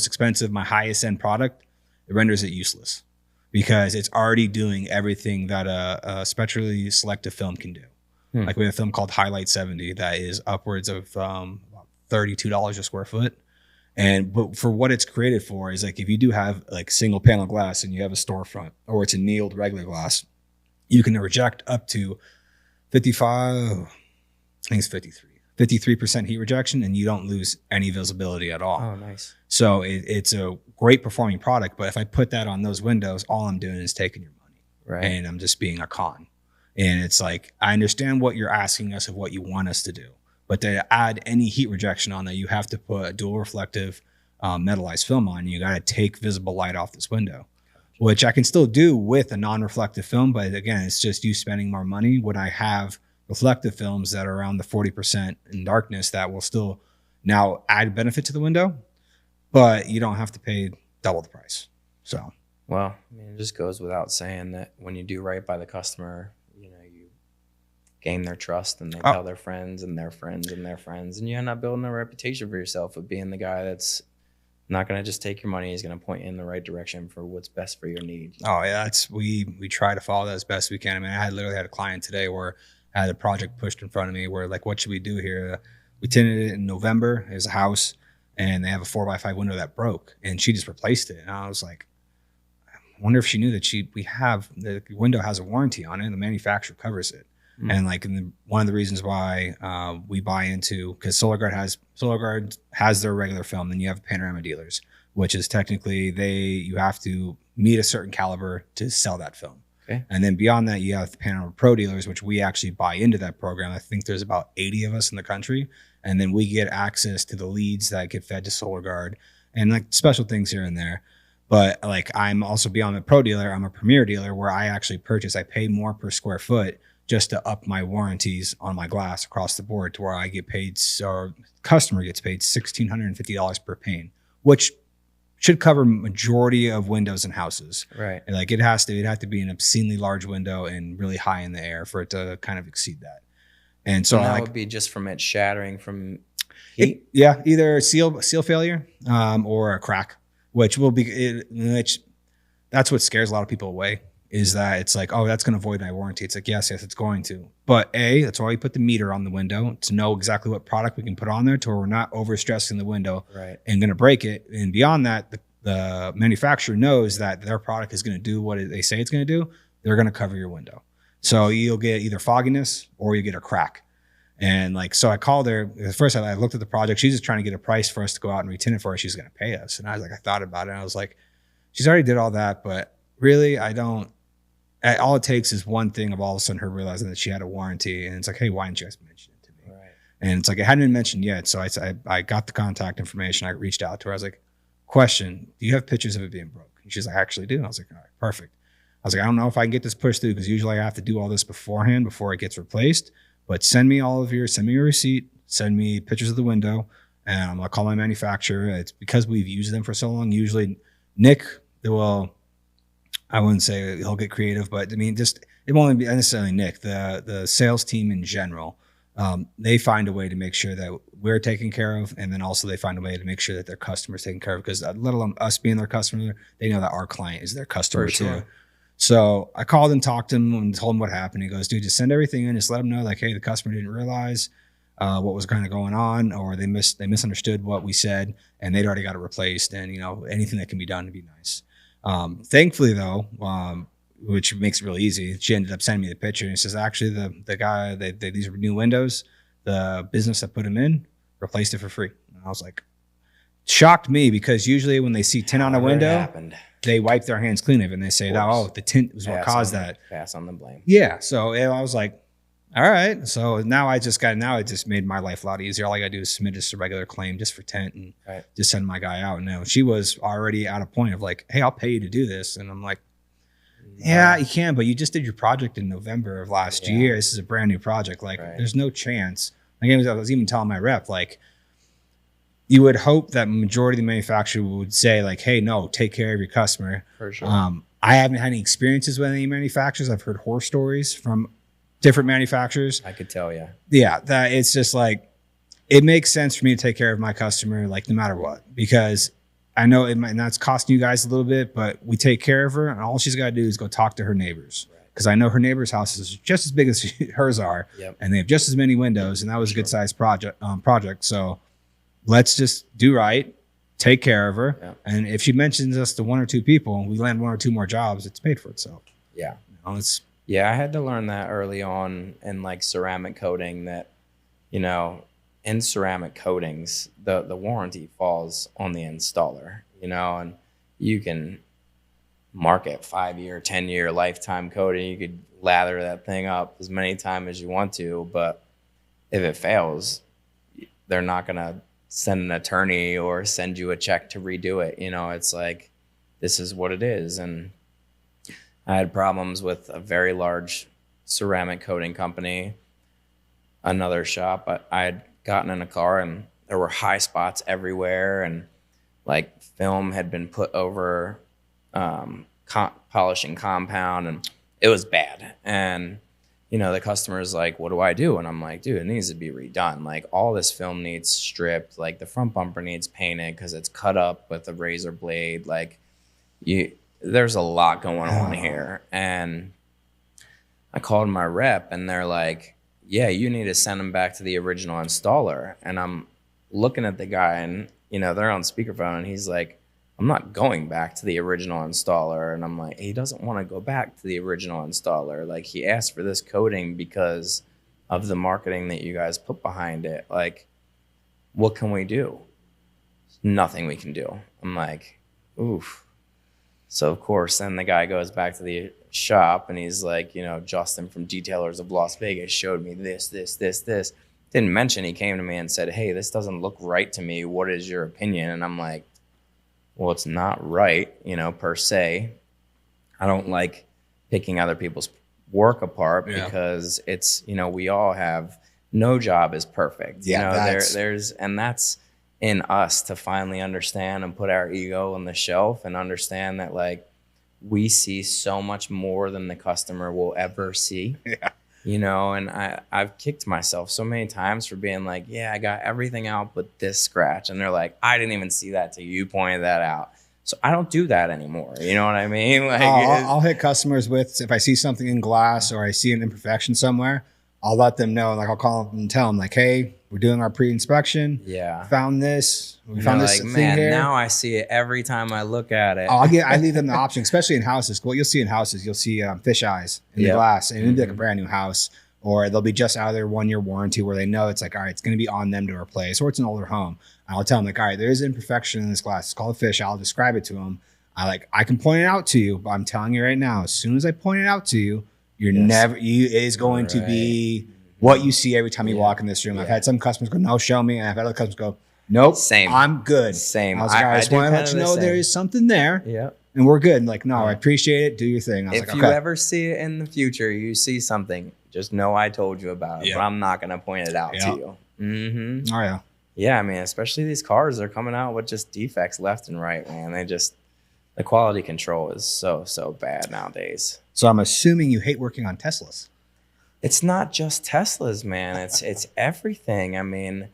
expensive, my highest end product. It renders it useless because it's already doing everything that a spectrally selective film can do. Like we have a film called Highlight 70 that is upwards of $32 a square foot. But for what it's created for is like, if you do have like single panel glass and you have a storefront, or it's annealed regular glass, you can reject up to 53% heat rejection, and you don't lose any visibility at all. Oh, nice. So it's a great performing product, but if I put that on those windows, all I'm doing is taking your money. Right. And I'm just being a con. And it's like, I understand what you're asking us of what you want us to do, but to add any heat rejection on that, you have to put a dual reflective metallized film on. You got to take visible light off this window, which I can still do with a non-reflective film. But again, it's just you spending more money when I have reflective films that are around the 40% in darkness that will still now add benefit to the window, but you don't have to pay double the price. So, well, I mean, it just goes without saying that when you do right by the customer, you gain their trust, and they Oh, tell their friends and their friends and their friends, and you end up building a reputation for yourself of being the guy that's not going to just take your money. He's going to point you in the right direction for what's best for your need. oh yeah, that's we try to follow that as best we can. I mean, I had literally had a client today where I had a project pushed in front of me where like, what should we do here? We tinted it in November. It was a house, and they have a 4x5 window that broke, and she just replaced it. And I was like, I wonder if she knew that we have the window has a warranty on it, and the manufacturer covers it. And like, one of the reasons why we buy into, because SolarGuard has their regular film, then you have Panorama dealers, which is technically you have to meet a certain caliber to sell that film. Okay. And then beyond that, you have the Panorama Pro dealers, which we actually buy into that program. I think there's about 80 of us in the country, and then we get access to the leads that get fed to SolarGuard and like special things here and there. But like, I'm also beyond the pro dealer. I'm a premier dealer where I actually I pay more per square foot just to up my warranties on my glass across the board to where I get paid, or customer gets paid $1,650 per pane, which should cover majority of windows in houses. Right. And like, it'd have to be an obscenely large window and really high in the air for it to kind of exceed that. And so And that like, would be just from it shattering from heat. either seal failure or a crack, which will be that's what scares a lot of people away, is that it's like, oh, that's going to void my warranty. It's like, yes, it's going to. But that's why we put the meter on the window, to know exactly what product we can put on there to where we're not overstressing the window and going to break it. And beyond that, the manufacturer knows that their product is going to do what they say it's going to do. They're going to cover your window. So you'll get either fogginess or you get a crack. And like, so I called her. At first, I looked at the project. She's just trying to get a price for us to go out and retint it for her. She's going to pay us. And I was like, I thought about it. And I was like, she's already did all that, but really, all it takes is one thing of all of a sudden her realizing that she had a warranty. And it's like, hey, why didn't you guys mention it to me? Right. And it's like, it hadn't been mentioned yet. So I got the contact information. I reached out to her. I was like, question, do you have pictures of it being broke? And she's like, I actually do. I was like, all right, perfect. I was like, I don't know if I can get this pushed through because usually I have to do all this beforehand before it gets replaced. But send me your receipt, send me pictures of the window, and I'm gonna call my manufacturer. It's because we've used them for so long. Usually Nick, I wouldn't say he'll get creative, but I mean, just, it won't be necessarily Nick, the sales team in general. They find a way to make sure that we're taken care of. And then also they find a way to make sure that their customer's taken care of, because let alone us being their customer, they know that our client is their customer too. So I called and talked to him and told him what happened. He goes, dude, just send everything in. Just let them know, like, hey, the customer didn't realize what was kind of going on, or they misunderstood what we said, and they'd already got it replaced. And, anything that can be done to be nice. Thankfully, though, which makes it really easy, she ended up sending me the picture, and it says, actually, the guy, these are new windows. The business that put them in replaced it for free. And I was like, shocked me, because usually when they see tint on a window, they wipe their hands clean of it and they say, oh, the tint was what caused that. Pass on the blame. Yeah. So I was like, all right. So now it just made my life a lot easier. All I got to do is submit just a regular claim just for tint and just send my guy out. And now she was already at a point of like, hey, I'll pay you to do this. And I'm like, yeah, you can, but you just did your project in November of last year. This is a brand new project. Like, there's no chance. Like, I was even telling my rep, like, you would hope that majority of the manufacturer would say, like, hey, no, take care of your customer. For sure. I haven't had any experiences with any manufacturers. I've heard horror stories from different manufacturers. I could tell you. Yeah, that it's just like, it makes sense for me to take care of my customer, like, no matter what, because I know it might not costing you guys a little bit, but we take care of her, and all she's got to do is go talk to her neighbors. Because I know her neighbor's house is just as big as hers are, and they have just as many windows, and that was a good sized project. So let's just do right, take care of her, and if she mentions us to one or two people, and we land one or two more jobs, it's paid for itself. Yeah, I had to learn that early on in like ceramic coating, that in ceramic coatings, the warranty falls on the installer. And you can market 5-year, 10-year lifetime coating. You could lather that thing up as many times as you want to, but if it fails, they're not gonna send an attorney or send you a check to redo it. It's like, this is what it is. And I had problems with a very large ceramic coating company, another shop. I had gotten in a car and there were high spots everywhere, and like film had been put over polishing compound, and it was bad. And you know, the customer's like, what do I do? And I'm like, dude, it needs to be redone. Like all this film needs stripped. Like the front bumper needs painted because it's cut up with a razor blade. Like there's a lot going on here. And I called my rep and they're like, yeah, you need to send them back to the original installer. And I'm looking at the guy and, you know, they're on speakerphone and he's like, I'm not going back to the original installer. And I'm like, he doesn't want to go back to the original installer. Like he asked for this coating because of the marketing that you guys put behind it. Like, what can we do? Nothing we can do. I'm like, oof. So of course, then the guy goes back to the shop and he's like, you know, Justin from Detailers of Las Vegas showed me this. Didn't mention he came to me and said, hey, this doesn't look right to me. What is your opinion? And I'm like, well, it's not right, you know, per se. I don't like picking other people's work apart because it's, you know, we all have, no job is perfect. Yeah, you know, and that's in us to finally understand and put our ego on the shelf and understand that like we see so much more than the customer will ever see. Yeah. You know, and I've kicked myself so many times for being like, yeah, I got everything out but this scratch. And they're like, I didn't even see that till you pointed that out. So I don't do that anymore. You know what I mean? Like, I'll hit customers with, if I see something in glass or I see an imperfection somewhere, I'll let them know. Like I'll call them and tell them like, hey, we're doing our pre-inspection. Yeah. Found this. We found this like, thing man, here. now I see it every time I look at it. I leave them the option, especially in houses. What you'll see in houses, you'll see fish eyes in the glass, and it'll be like a brand new house, or they'll be just out of their 1-year warranty where they know it's like, all right, it's going to be on them to replace, or it's an older home. I'll tell them like, all right, there is imperfection in this glass. It's called a fish. I'll describe it to them. I can point it out to you, but I'm telling you right now, as soon as I point it out to you, it is going to be what you see every time you walk in this room. I've had some customers go, no, show me. And I've had other customers go, nope, same. I'm good. Same. I was like, I just want to let you know there is something there. Yeah. And we're good. And like, no, I appreciate it. Do your thing. I was if like, you ever see it in the future, you see something, just know I told you about it, but I'm not going to point it out to you. Mm-hmm. Oh, yeah. Yeah, I mean, especially these cars, they're coming out with just defects left and right, man. The quality control is so bad nowadays. So I'm assuming you hate working on Teslas. It's not just Teslas, man. It's everything. I mean,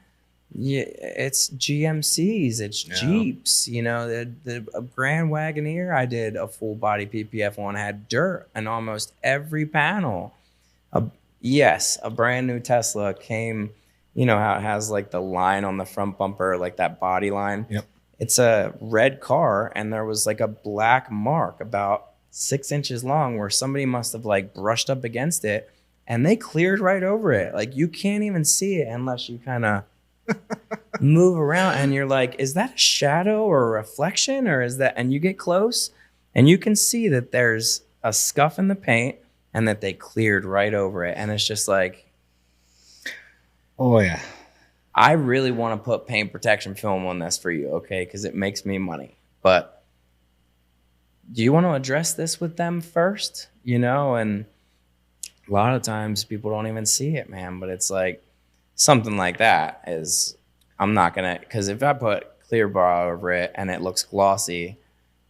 yeah, it's GMCs, it's Jeeps. You know, the Grand Wagoneer I did a full body PPF on had dirt in almost every panel. A brand new Tesla came. You know how it has like the line on the front bumper, like that body line. Yep. It's a red car, and there was like a black mark about 6 inches long where somebody must have like brushed up against it, and they cleared right over it. Like you can't even see it unless you kind of move around, and you're like, is that a shadow or a reflection, or is that? And you get close, and you can see that there's a scuff in the paint, and that they cleared right over it, and it's just like. Oh, yeah. I really want to put paint protection film on this for you, okay? Because it makes me money. But do you want to address this with them first? You know, and a lot of times people don't even see it, man. But it's like something like that is, I'm not going to, because if I put clear bar over it and it looks glossy,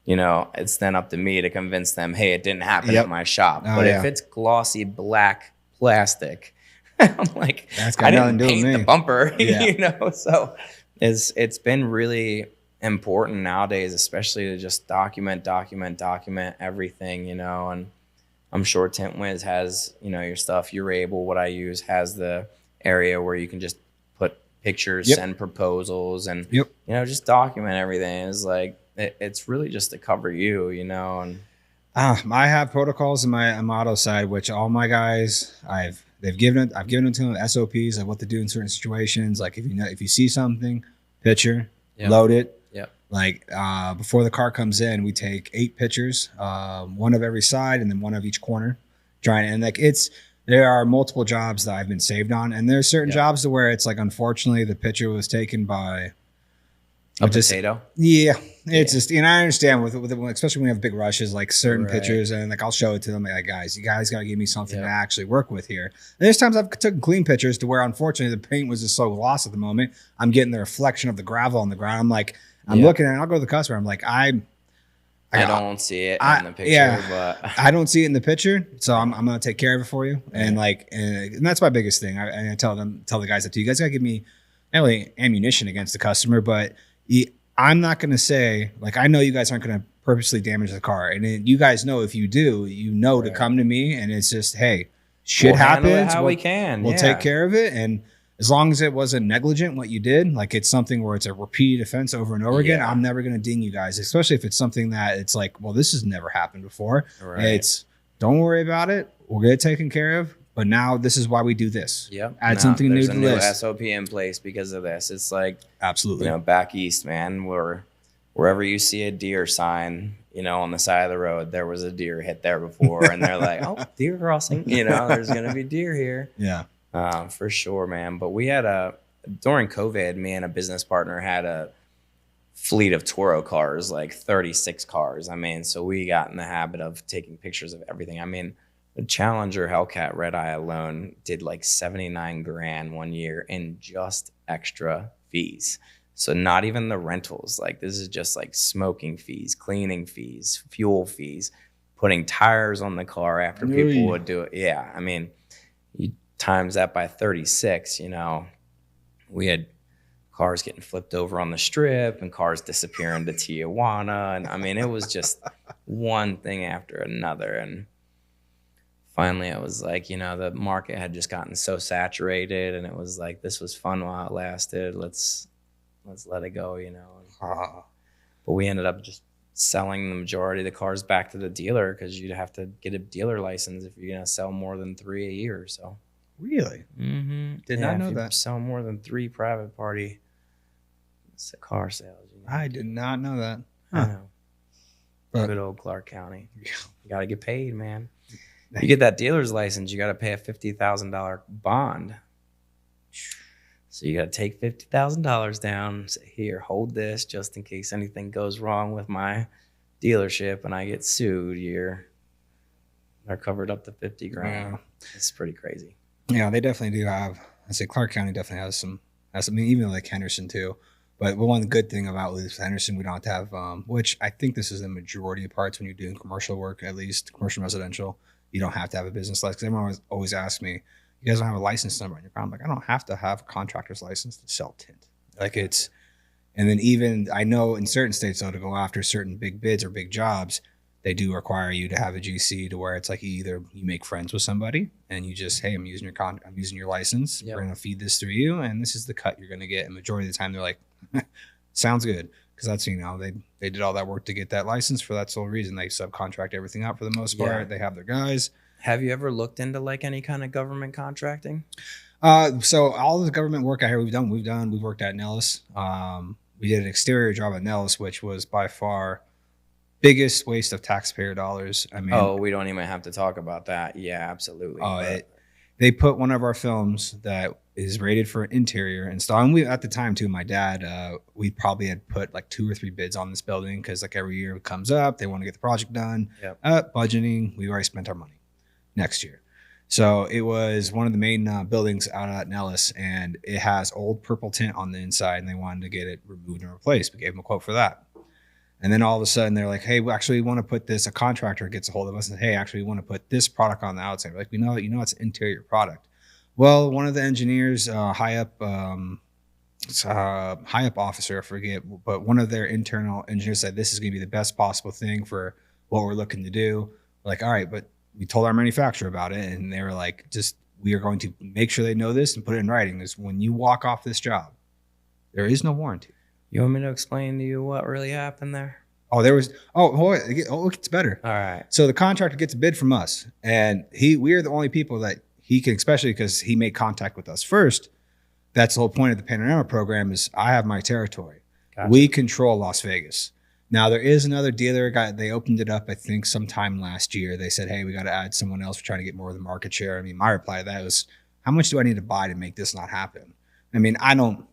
you know, it's then up to me to convince them, hey, it didn't happen at my shop. But if it's glossy black plastic, I'm like, I didn't paint the bumper, you know? So it's been really important nowadays, especially to just document everything, you know? And I'm sure TintWiz has, you know, your stuff. You're able, what I use has the area where you can just put pictures, send proposals, and, you know, just document everything. It's like, it's really just to cover you, you know? And I have protocols in my auto side, which all my guys, I've given them to them SOPs of what to do in certain situations. Like if you see something, picture, load it. Yep. Like before the car comes in, we take 8 pictures, 1 of every side and then 1 of each corner. And like there are multiple jobs that I've been saved on, and there's certain jobs to where it's like, unfortunately, the picture was taken by a potato. Yeah. It's just, and I understand with especially when you have big rushes, like certain pictures, and like I'll show it to them, like, guys, you guys got to give me something to actually work with here. And there's times I've taken clean pictures to where, unfortunately, the paint was just so gloss at the moment. I'm getting the reflection of the gravel on the ground. I'm like, I'm looking at it, and I'll go to the customer. I'm like, I don't see it in the picture, yeah, but I don't see it in the picture, so I'm gonna take care of it for you. And like, and that's my biggest thing. I tell the guys that too. You guys gotta give me not only ammunition against the customer, but I'm not gonna say like I know you guys aren't gonna purposely damage the car, and then you guys know if you do, you know to come to me, and it's just hey, shit we'll handle it happens. how we can. We'll take care of it, and as long as it wasn't negligent what you did, like it's something where it's a repeat offense over and over again, I'm never going to ding you guys, especially if it's something that it's like, well, this has never happened before. Right. It's don't worry about it. We'll get it taken care of. But now this is why we do this. Yep. Add something new to the list. There's a new SOP in place because of this. It's like, absolutely, you know, back east, man, wherever you see a deer sign, you know, on the side of the road, there was a deer hit there before. And they're like, oh, deer crossing, you know, there's going to be deer here. Yeah. For sure, man. But we had during COVID, me and a business partner had a fleet of Toro cars, like 36 cars. I mean, so we got in the habit of taking pictures of everything. I mean, the Challenger Hellcat Red Eye alone did like 79 grand one year in just extra fees. So not even the rentals. Like this is just like smoking fees, cleaning fees, fuel fees, putting tires on the car after people would do it. Yeah, I mean, you times that by 36, you know, we had cars getting flipped over on the strip and cars disappearing to Tijuana. And I mean, it was just one thing after another. And finally I was like, you know, the market had just gotten so saturated and it was like, this was fun while it lasted. Let's let it go, you know. But we ended up just selling the majority of the cars back to the dealer because you'd have to get a dealer license if you're going to sell more than 3 a year. So really? Mm-hmm. Did not know that. Sell more than 3 private party car sales. You know? I did not know that. I know. Good old Clark County. You got to get paid, man. You get that dealer's license, you got to pay a $50,000 bond. So you got to take $50,000 down. Say, here, hold this just in case anything goes wrong with my dealership and I get sued. They're covered up to 50 grand. Yeah. It's pretty crazy. Yeah, they definitely do have. I say Clark County definitely has some. I mean, even like Henderson too. But one good thing about Henderson, we don't have to have, which I think this is the majority of parts when you're doing commercial work, at least commercial residential, you don't have to have a business license. Everyone always asks me, you guys don't have a license number on your car. I'm like, I don't have to have a contractor's license to sell tint. Like it's, and then even I know in certain states though, to go after certain big bids or big jobs, they do require you to have a GC to where it's like you make friends with somebody and you just, hey, I'm using your license. Yep. We're going to feed this through you. And this is the cut you're going to get. And majority of the time they're like, sounds good. Cause that's, you know, they did all that work to get that license for that sole reason. They subcontract everything out for the most part. Yeah. They have their guys. Have you ever looked into like any kind of government contracting? So all the government work out here we've worked at Nellis. We did an exterior job at Nellis, which was by far biggest waste of taxpayer dollars. I mean, we don't even have to talk about that. Yeah, absolutely. They put one of our films that is rated for interior install. And we, at the time too, my dad, we probably had put like 2 or 3 bids on this building because like every year it comes up, they want to get the project done. Yep. Budgeting, we already spent our money next year. So it was one of the main buildings out at Nellis, and it has old purple tint on the inside, and they wanted to get it removed and replaced. We gave them a quote for that. And then all of a sudden they're like, hey, we actually want to put this, a contractor gets a hold of us and hey, actually we want to put this product on the outside. We're like, we know, it's an interior product. Well, one of the engineers, high up officer, I forget, but one of their internal engineers said, this is going to be the best possible thing for what we're looking to do. We're like, all right, but we told our manufacturer about it. And they were like, we are going to make sure they know this and put it in writing. Is when you walk off this job, there is no warranty. You want me to explain to you what really happened there? It gets better. All right. So the contractor gets a bid from us, and we are the only people that he can, especially because he made contact with us first. That's the whole point of the Panorama program is I have my territory. Gotcha. We control Las Vegas. Now there is another dealer guy. They opened it up, I think, sometime last year. They said, hey, we got to add someone else. We're trying to get more of the market share. I mean, my reply to that was, how much do I need to buy to make this not happen? I mean, I don't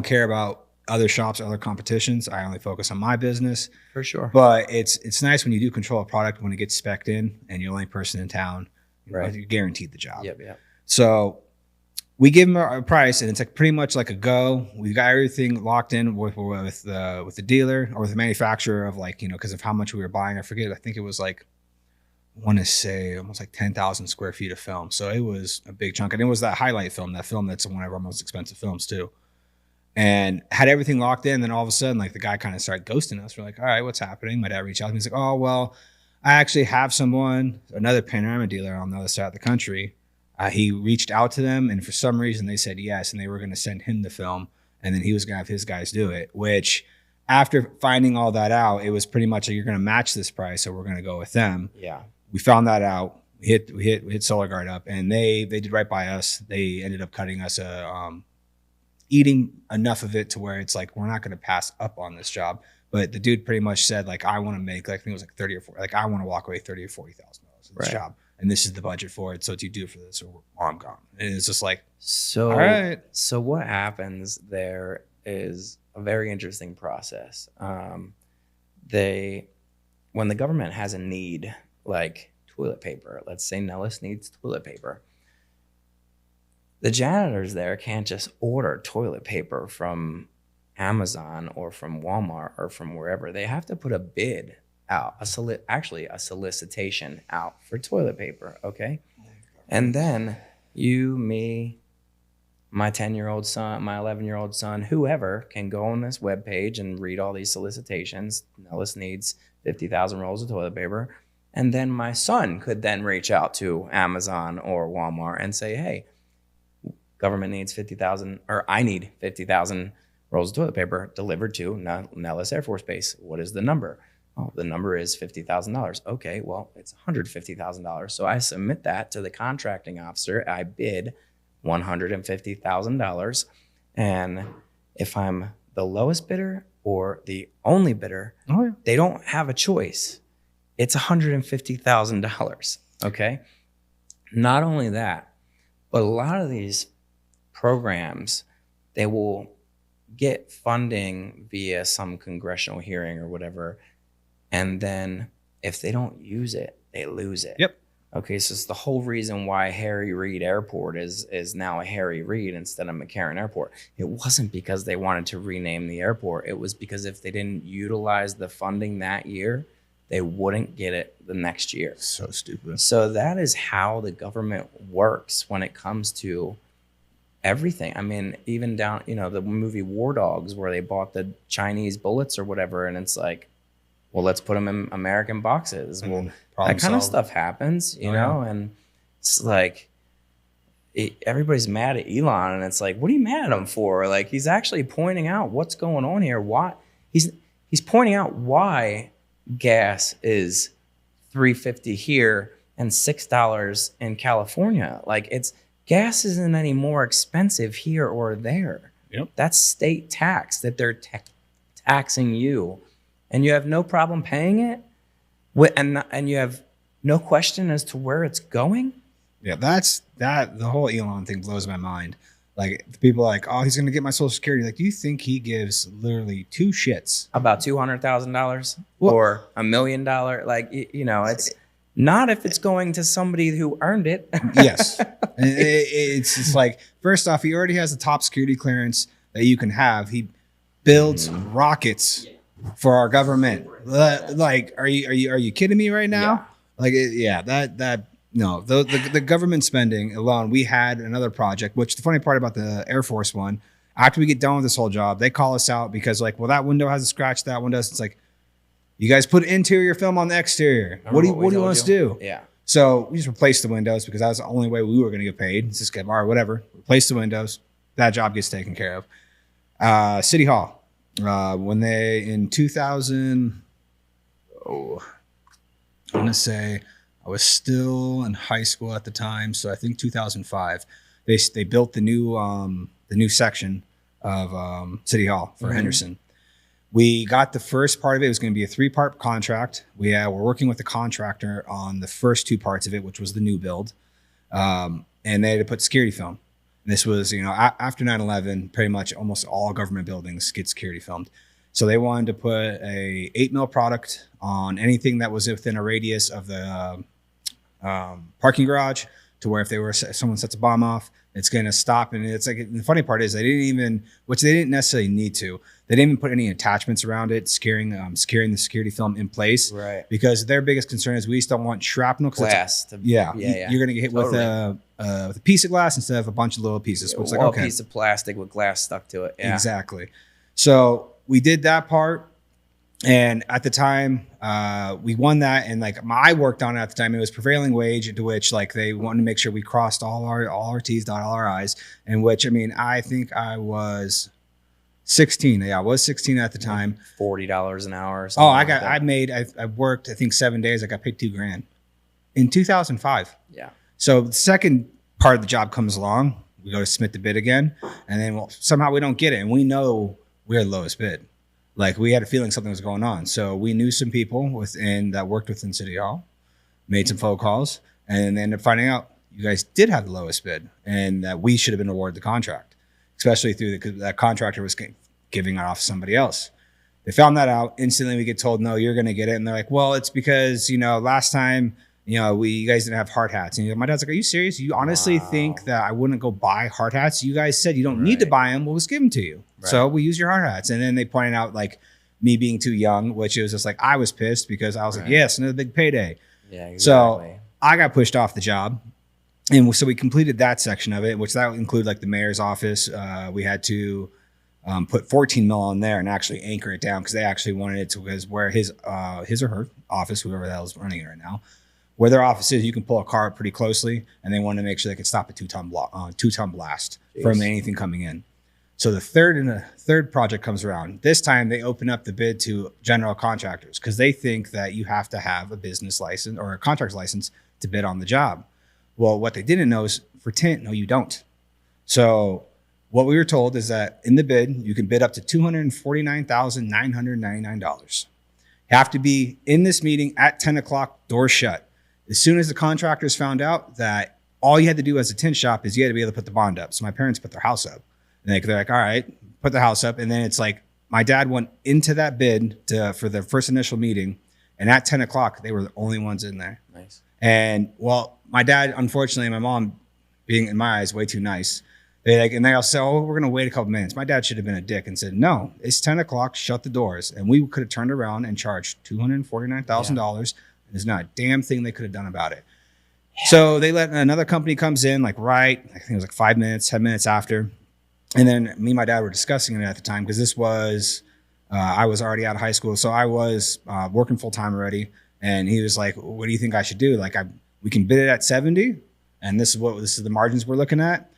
care about other shops, other competitions. I only focus on my business. For sure. But it's nice when you do control a product when it gets spec'd in and you're the only person in town. Right. You're guaranteed the job. Yep. So we give them a price, and it's like pretty much like a go. We got everything locked in with the dealer or with the manufacturer of like, because of how much we were buying. I forget. I think it was like, I want to say almost like 10,000 square feet of film. So it was a big chunk, and it was that highlight film. That film that's one of our most expensive films too. And had everything locked in. Then all of a sudden, like the guy kind of started ghosting us. We're like, all right, what's happening? My dad reached out to me. He's like, oh well, I actually have another panorama dealer on the other side of the country. He reached out to them, and for some reason they said yes, and they were going to send him the film, and then he was going to have his guys do it. Which, after finding all that out, it was pretty much like, you're going to match this price, so we're going to go with them. Yeah. We found that out. We hit Solar Guard up, and they did right by us. They ended up cutting us eating enough of it to where it's like, we're not going to pass up on this job. But the dude pretty much said, like, I want to make, like, I think it was like 30 or 40, like, I want to walk away $30,000 or $40,000 in this job. And this is the budget for it. So what you do for this, or I'm gone. And it's just like, so, all right. So what happens there is a very interesting process. When the government has a need, like toilet paper, let's say Nellis needs toilet paper, the janitors there can't just order toilet paper from Amazon or from Walmart or from wherever. They have to put a bid out, a solicitation out for toilet paper, okay? And then you, me, my 10-year-old son, my 11-year-old son, whoever can go on this webpage and read all these solicitations. Nellis needs 50,000 rolls of toilet paper. And then my son could then reach out to Amazon or Walmart and say, hey, government needs 50,000, or I need 50,000 rolls of toilet paper delivered to Nellis Air Force Base. What is the number? Oh, the number is $50,000. Okay, well, it's $150,000. So I submit that to the contracting officer. I bid $150,000. And if I'm the lowest bidder or the only bidder, they don't have a choice. It's $150,000. Okay. Not only that, but a lot of these programs, they will get funding via some congressional hearing or whatever. And then if they don't use it, they lose it. Yep. Okay, so it's the whole reason why Harry Reid Airport is now a Harry Reid instead of McCarran Airport. It wasn't because they wanted to rename the airport. It was because if they didn't utilize the funding that year, they wouldn't get it the next year. So stupid. So that is how the government works when it comes to everything. I mean, even down, the movie War Dogs, where they bought the Chinese bullets or whatever, and it's like, well, let's put them in American boxes. Well, that kind of stuff happens, you know, and it's like everybody's mad at Elon, and it's like, what are you mad at him for? Like, he's actually pointing out what's going on here. Why he's pointing out why gas is $3.50 here and $6 in California. Like, gas isn't any more expensive here or there. Yep. That's state tax that they're taxing you. And you have no problem paying it, and you have no question as to where it's going. Yeah, the whole Elon thing blows my mind. Like, the people are like, oh, he's going to get my Social Security. Like, do you think he gives literally two shits about $200,000 or $1 million? Like, it's not if it's going to somebody who earned it. Yes, and it's just like, first off, he already has the top security clearance that you can have. He builds rockets for our government. Like, are you kidding me right now? Yeah. Like, no, the government spending alone. We had another project, which the funny part about the Air Force one, after we get done with this whole job, they call us out because, like, well, that window has a scratch, that one does. It's like, you guys put interior film on the exterior. What do you want us to do? Yeah. So we just replaced the windows because that was the only way we were going to get paid. It's just, all right, whatever. Replace the windows. That job gets taken care of. City Hall. When they in 2000, I want to say I was still in high school at the time, so I think 2005. They built the new section of City Hall for Henderson. We got the first part of it. It was going to be a 3-part contract. We're working with the contractor on the first 2 parts of it, which was the new build, and they had to put security film. This was, after 9/11, pretty much almost all government buildings get security filmed. So they wanted to put a 8mm product on anything that was within a radius of the parking garage, to where if someone sets a bomb off, it's going to stop. And it's like, the funny part is which they didn't necessarily need to. They didn't even put any attachments around it, securing the security film in place. Right. Because their biggest concern is we just don't want shrapnel. Glass. You're going to get hit with a piece of glass instead of a bunch of little pieces. So it's like, okay. A piece of plastic with glass stuck to it. Yeah. Exactly. So we did that part. And at the time, we won that, and like I worked on it at the time. It was prevailing wage, into which like they wanted to make sure we crossed all our T's, dot all our I's. In which, I mean, I think I was 16. Yeah, I was 16 at the time. $40 an hour. Or I worked, I think 7 days. I got paid $2,000 in 2005. Yeah. So the second part of the job comes along. We go to submit the bid again, and then somehow we don't get it, and we know we're the lowest bid. Like, we had a feeling something was going on. So we knew some people that worked within City Hall, made some phone calls, and ended up finding out you guys did have the lowest bid and that we should have been awarded the contract, especially because that contractor was giving it off to somebody else. They found that out. Instantly we get told, no, you're going to get it. And they're like, well, it's because, last time, you guys didn't have hard hats. And my dad's like, are you serious? You honestly think that I wouldn't go buy hard hats? You guys said you don't need to buy them. We'll just give them to you. Right. So we use your hard hats. And then they pointed out like me being too young, which it was just like, I was pissed because I was like, yes, another big payday. Yeah, exactly. So I got pushed off the job. And so we completed that section of it, which that would include like the mayor's office. We had to put 14 mil on there and actually anchor it down because they actually wanted it to, because where his or her office, whoever the hell is running it right now, where their office is, you can pull a car up pretty closely, and they wanted to make sure they could stop a two-ton blast from anything coming in. So the third project comes around. This time they open up the bid to general contractors because they think that you have to have a business license or a contractor's license to bid on the job. Well, what they didn't know is for tint, no, you don't. So what we were told is that in the bid, you can bid up to $249,999. You have to be in this meeting at 10 o'clock, doors shut. As soon as the contractors found out that all you had to do as a tint shop is you had to be able to put the bond up. So my parents put their house up. And they're like, all right, put the house up. And then it's like, my dad went into that bid for the first initial meeting. And at 10 o'clock, they were the only ones in there. Nice. And well, my dad, unfortunately, my mom being in my eyes way too nice, and they all say, oh, we're going to wait a couple minutes. My dad should have been a dick and said, no, it's 10 o'clock, shut the doors. And we could have turned around and charged $249,000. There's not a damn thing they could have done about it. Yeah. So they let another company comes in, I think it was like 5 minutes, 10 minutes after. And then me and my dad were discussing it at the time because this was, I was already out of high school. So I was working full time already. And he was like, what do you think I should do? Like, we can bid it at 70. And this is the margins we're looking at.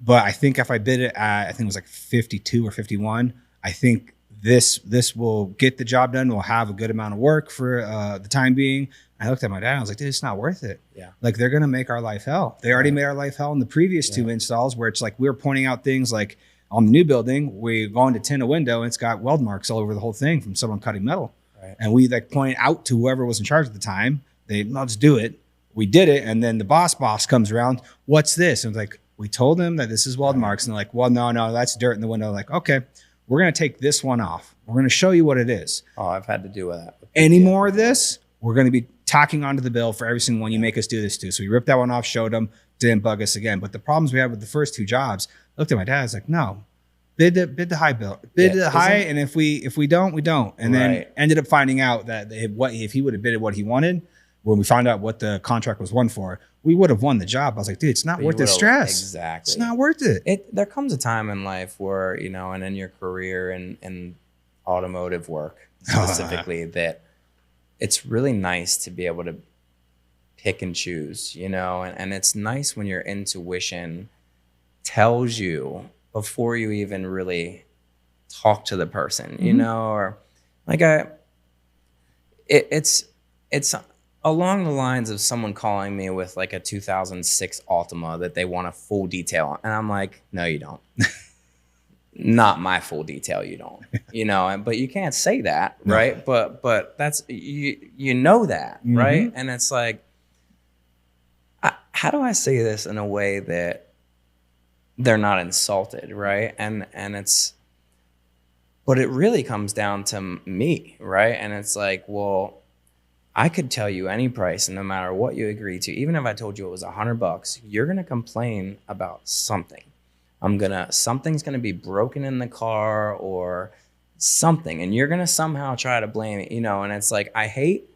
But I think if I bid it at, I think it was like 52 or 51, I think this will get the job done. We'll have a good amount of work for the time being. I looked at my dad and I was like, dude, it's not worth it. Yeah. Like, they're going to make our life hell. They already made our life hell in the previous two installs, where it's like, we were pointing out things like on the new building, we go into tint a window and it's got weld marks all over the whole thing from someone cutting metal. Right. And we like point out to whoever was in charge at the time, I'll just do it. We did it. And then the boss comes around. What's this? And it's like, we told them that this is weld marks. And they're like, well, no, that's dirt in the window. Like, okay, we're going to take this one off. We're going to show you what it is. Oh, I've had to do with that. Any more of this, we're going to be tacking onto the bill for every single one you make us do this to. So we ripped that one off, showed them, didn't bug us again. But the problems we had with the first two jobs, I looked at my dad, I was like, no, bid the high bill, the high. And if we don't, we don't. And then ended up finding out that if he would have bidded what he wanted, when we found out what the contract was won for, we would have won the job. I was like, dude, it's not worth the stress. Exactly. It's not worth it. There comes a time in life where, and in your career and automotive work specifically, that it's really nice to be able to pick and choose, and it's nice when your intuition tells you before you even really talk to the person, or like it's along the lines of someone calling me with like a 2006 Altima that they want a full detail on. And I'm like, no, you don't. Not my full detail, you don't. But you can't say that, right? No. But that's, you know that, right? And it's like, how do I say this in a way that they're not insulted, right? And but it really comes down to me, right? And it's like, well, I could tell you any price, and no matter what you agree to, even if I told you it was $100, you're gonna complain about something. Something's gonna be broken in the car or something, and you're gonna somehow try to blame it, and it's like, I hate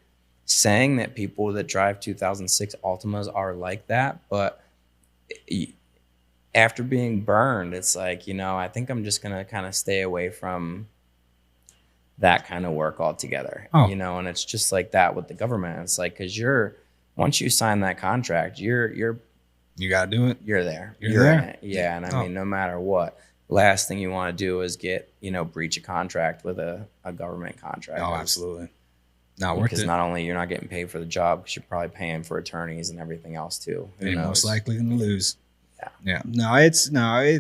saying that people that drive 2006 Altimas are like that, but after being burned, it's like, I think I'm just gonna kind of stay away from that kind of work altogether. And it's just like that with the government. It's like, because once you sign that contract, you gotta do it. You're there. You're there. In it. Yeah. And I mean, no matter what, last thing you want to do is get, breach a contract with a government contract. Oh, absolutely. Not worth it. Because not only you're not getting paid for the job, because you're probably paying for attorneys and everything else too. You're most likely going to lose. Yeah. Yeah.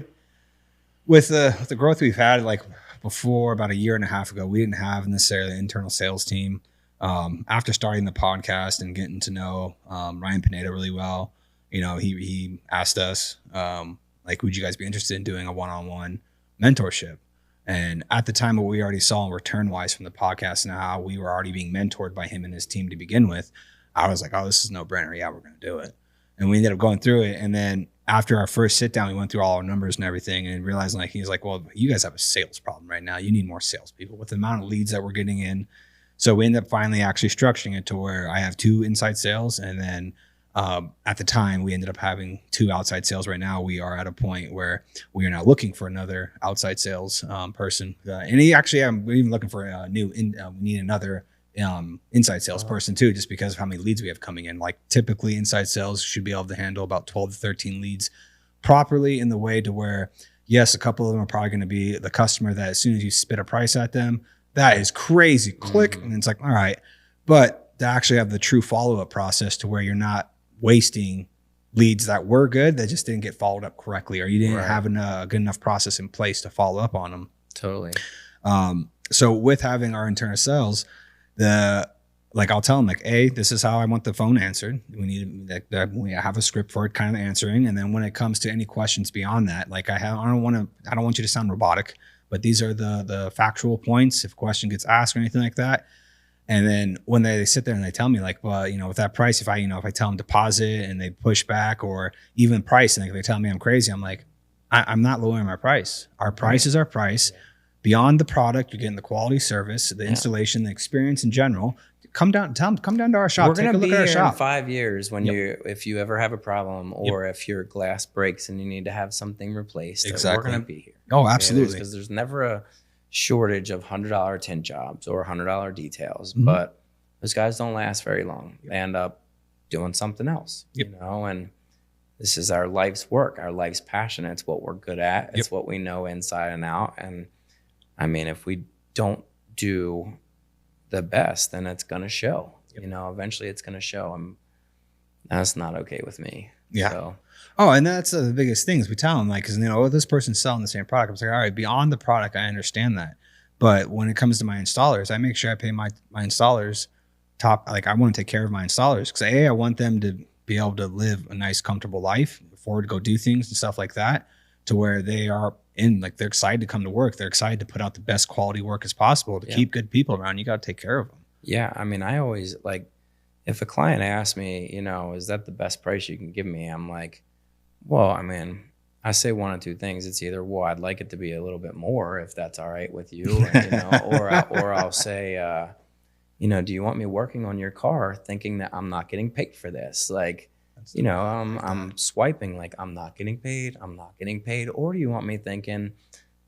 With the growth we've had, like before, about a year and a half ago, we didn't have necessarily an internal sales team. After starting the podcast and getting to know Ryan Pineda really well, he asked us, like, would you guys be interested in doing a one-on-one mentorship? And at the time, what we already saw in return-wise from the podcast and how we were already being mentored by him and his team to begin with, I was like, oh, this is no brainer. Yeah, we're going to do it. And we ended up going through it. And then after our first sit down, we went through all our numbers and everything and realized, like, he's like, well, you guys have a sales problem right now. You need more salespeople with the amount of leads that we're getting in. So we ended up finally actually structuring it to where I have 2 inside sales. And then at the time, we ended up having 2 outside sales. Right now, we are at a point where we are now looking for another outside sales person. And we're even looking for a we need another inside sales person too, just because of how many leads we have coming in. Like typically inside sales should be able to handle about 12 to 13 leads properly in the way to where, yes, a couple of them are probably going to be the customer that as soon as you spit a price at them, that is crazy, click. And it's like, all right. But to actually have the true follow-up process to where you're not wasting leads that were good that just didn't get followed up correctly, or you didn't have a good enough process in place to follow up on them. Totally. So with having our internal sales, I'll tell them, like, this is how I want the phone answered. We have a script for it kind of answering. And then when it comes to any questions beyond that, like I don't want you to sound robotic, but these are the factual points. If a question gets asked or anything like that. And then when they sit there and they tell me, like, well, with that price, if I tell them deposit and they push back, or even price and they tell me I'm crazy, I'm like, I'm not lowering my price. Our price is our price. Beyond the product, you're getting the quality service, the installation, the experience in general. Come down to our shop. We're going to be here in 5 years when if you ever have a problem, or if your glass breaks and you need to have something replaced. Exactly. We're going to be here. Oh, absolutely. Because there's never a shortage of $100 tint jobs or $100 details, but those guys don't last very long. They end up doing something else, and this is our life's work, our life's passion. It's what we're good at. It's what we know inside and out. And I mean, if we don't do the best, then it's going to show, eventually it's going to show. That's not okay with me. Yeah. So. Oh, and that's the biggest thing is we tell them, like, because, this person's selling the same product. I'm like, all right, beyond the product, I understand that. But when it comes to my installers, I make sure I pay my installers I want to take care of my installers because I want them to be able to live a nice, comfortable life, afford to go do things and stuff like that, to where they are they're excited to come to work. They're excited to put out the best quality work as possible to keep good people around. You got to take care of them. Yeah. I mean, I always if a client asks me, is that the best price you can give me? I'm like, well, I mean, I say one of 2 things. It's either, well, I'd like it to be a little bit more if that's all right with you, or I'll say, do you want me working on your car thinking that I'm not getting paid for this? Like, I'm swiping like I'm not getting paid. Or do you want me thinking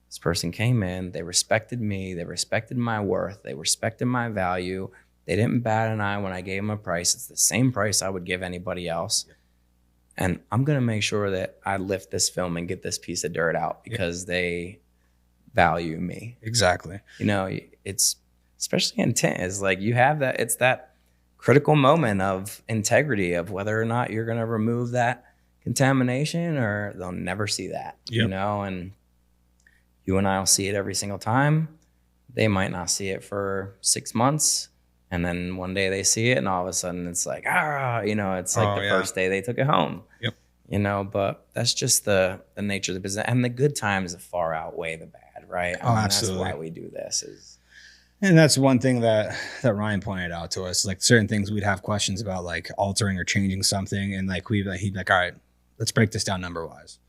this person came in, they respected me, they respected my worth, they respected my value. They didn't bat an eye when I gave them a price. It's the same price I would give anybody else. And I'm going to make sure that I lift this film and get this piece of dirt out because they value me. Exactly. It's especially in tint is like you have that. It's that critical moment of integrity of whether or not you're going to remove that contamination or they'll never see that, and you and I will see it every single time. They might not see it for 6 months. And then one day they see it and all of a sudden it's like, it's like the first day they took it home. Yep. But that's just the nature of the business. And the good times far outweigh the bad, right? Absolutely. That's why we do this. And that's one thing that Ryan pointed out to us. Like certain things we'd have questions about, like altering or changing something, and like he'd be like, all right, let's break this down number wise.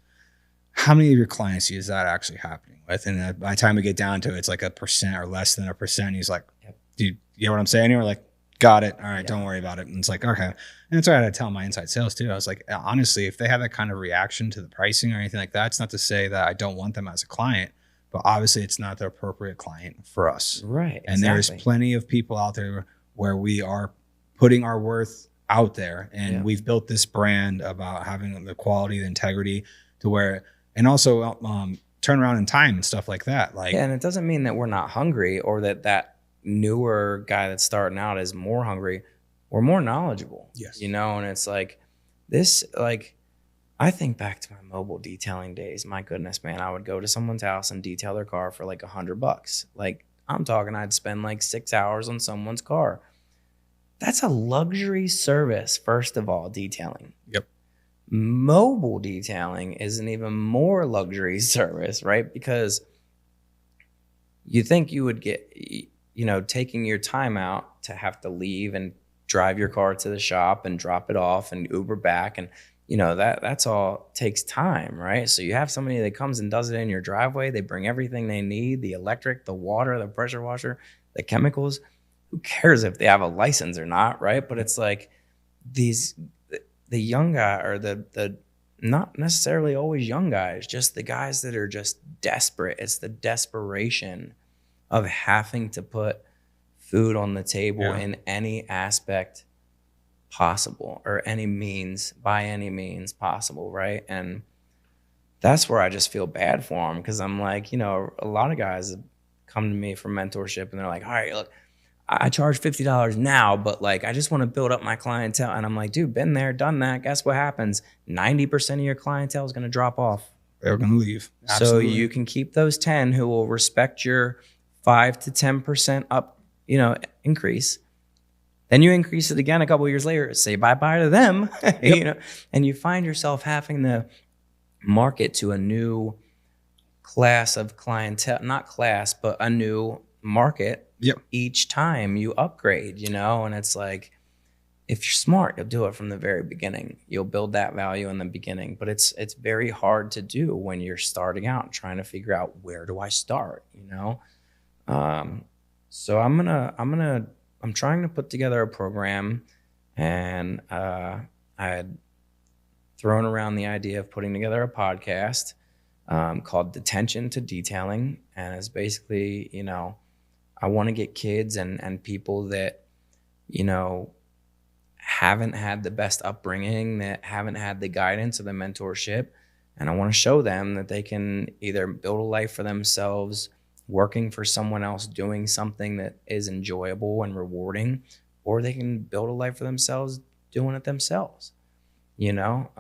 How many of your clients is that actually happening with? And by the time we get down to it, it's like 1% or less than 1%. He's like, Yep. do you know what I'm saying? And we're like, got it. All right, Yeah. don't worry about it. And it's like, okay. And that's what I had to tell my inside sales too. I was like, honestly, if they have that kind of reaction to the pricing or anything like that, it's not to say that I don't want them as a client, but obviously it's not the appropriate client for us. Right. And there's plenty of people out there where we are putting our worth out there, and we've built this brand about having the quality, the integrity to where, and also turnaround in time and stuff like that. Like, and it doesn't mean that we're not hungry or that newer guy that's starting out is more hungry. We're more knowledgeable. Yes. You know, and it's like this, like, I think back to my mobile detailing days. My goodness, man, I would go to someone's house and detail their car for like $100. Like, I'm talking, I'd spend like 6 hours on someone's car. That's a luxury service, first of all, detailing. Yep. Mobile detailing is an even more luxury service, right? Because you think you would get, you know, taking your time out to have to leave and drive your car to the shop and drop it off and Uber back, and you know that's all takes time, right? So you have somebody that comes and does it in your driveway. They bring everything they need, the electric, the water, the pressure washer, the chemicals. Who cares if they have a license or not, right? But it's like the young guy, or the not necessarily always young guys, just the guys that are just desperate. It's the desperation of having to put food on the table in any aspect possible, or any means, by any means possible, right? And that's where I just feel bad for them, because I'm like, you know, a lot of guys have come to me for mentorship and they're like, all right, look, I charge $50 now, but like, I just want to build up my clientele. And I'm like, dude, been there, done that. Guess what happens? 90% of your clientele is going to drop off. They're going to leave. Absolutely. So you can keep those 10 who will respect your 5 to 10% up, you know, increase. Then you increase it again a couple of years later, say bye-bye to them, you know, and you find yourself having to market to a new class of clientele, not class, but a new market each time you upgrade, you know. And it's like, if you're smart, you'll do it from the very beginning. You'll build that value in the beginning, but it's very hard to do when you're starting out and trying to figure out, where do I start, you know? So I'm trying to put together a program, and I had thrown around the idea of putting together a podcast called Detention to Detailing. And it's basically, you know, I want to get kids and people that, you know, haven't had the best upbringing, that haven't had the guidance or the mentorship. And I want to show them that they can either build a life for themselves, working for someone else, doing something that is enjoyable and rewarding, or they can build a life for themselves, doing it themselves. You know,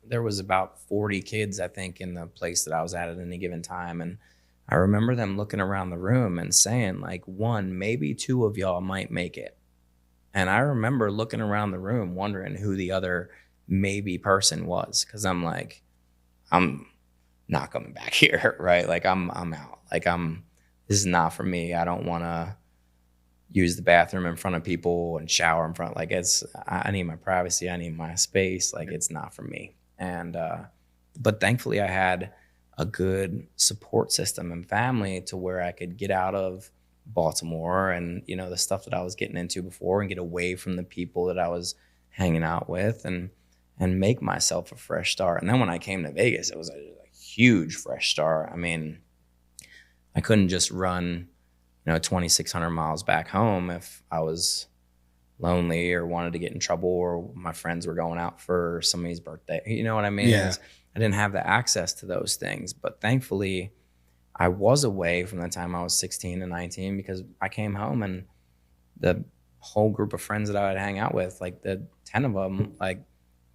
there was about 40 kids, I think, in the place that I was at any given time. And I remember them looking around the room and saying, like, 1, maybe 2 of y'all might make it. And I remember looking around the room wondering who the other maybe person was, because I'm like, I'm not coming back here, right? Like, I'm out. Like, this is not for me. I don't want to use the bathroom in front of people and shower in front. Like, I need my privacy. I need my space. Like, it's not for me. And, but thankfully I had a good support system and family to where I could get out of Baltimore and, you know, the stuff that I was getting into before, and get away from the people that I was hanging out with, and make myself a fresh start. And then when I came to Vegas, it was a huge fresh start. I mean, I couldn't just run, you know, 2,600 miles back home if I was lonely or wanted to get in trouble, or my friends were going out for somebody's birthday. You know what I mean? Yeah. I didn't have the access to those things. But thankfully, I was away from the time I was 16 to 19, because I came home and the whole group of friends that I would hang out with, like the 10 of them, like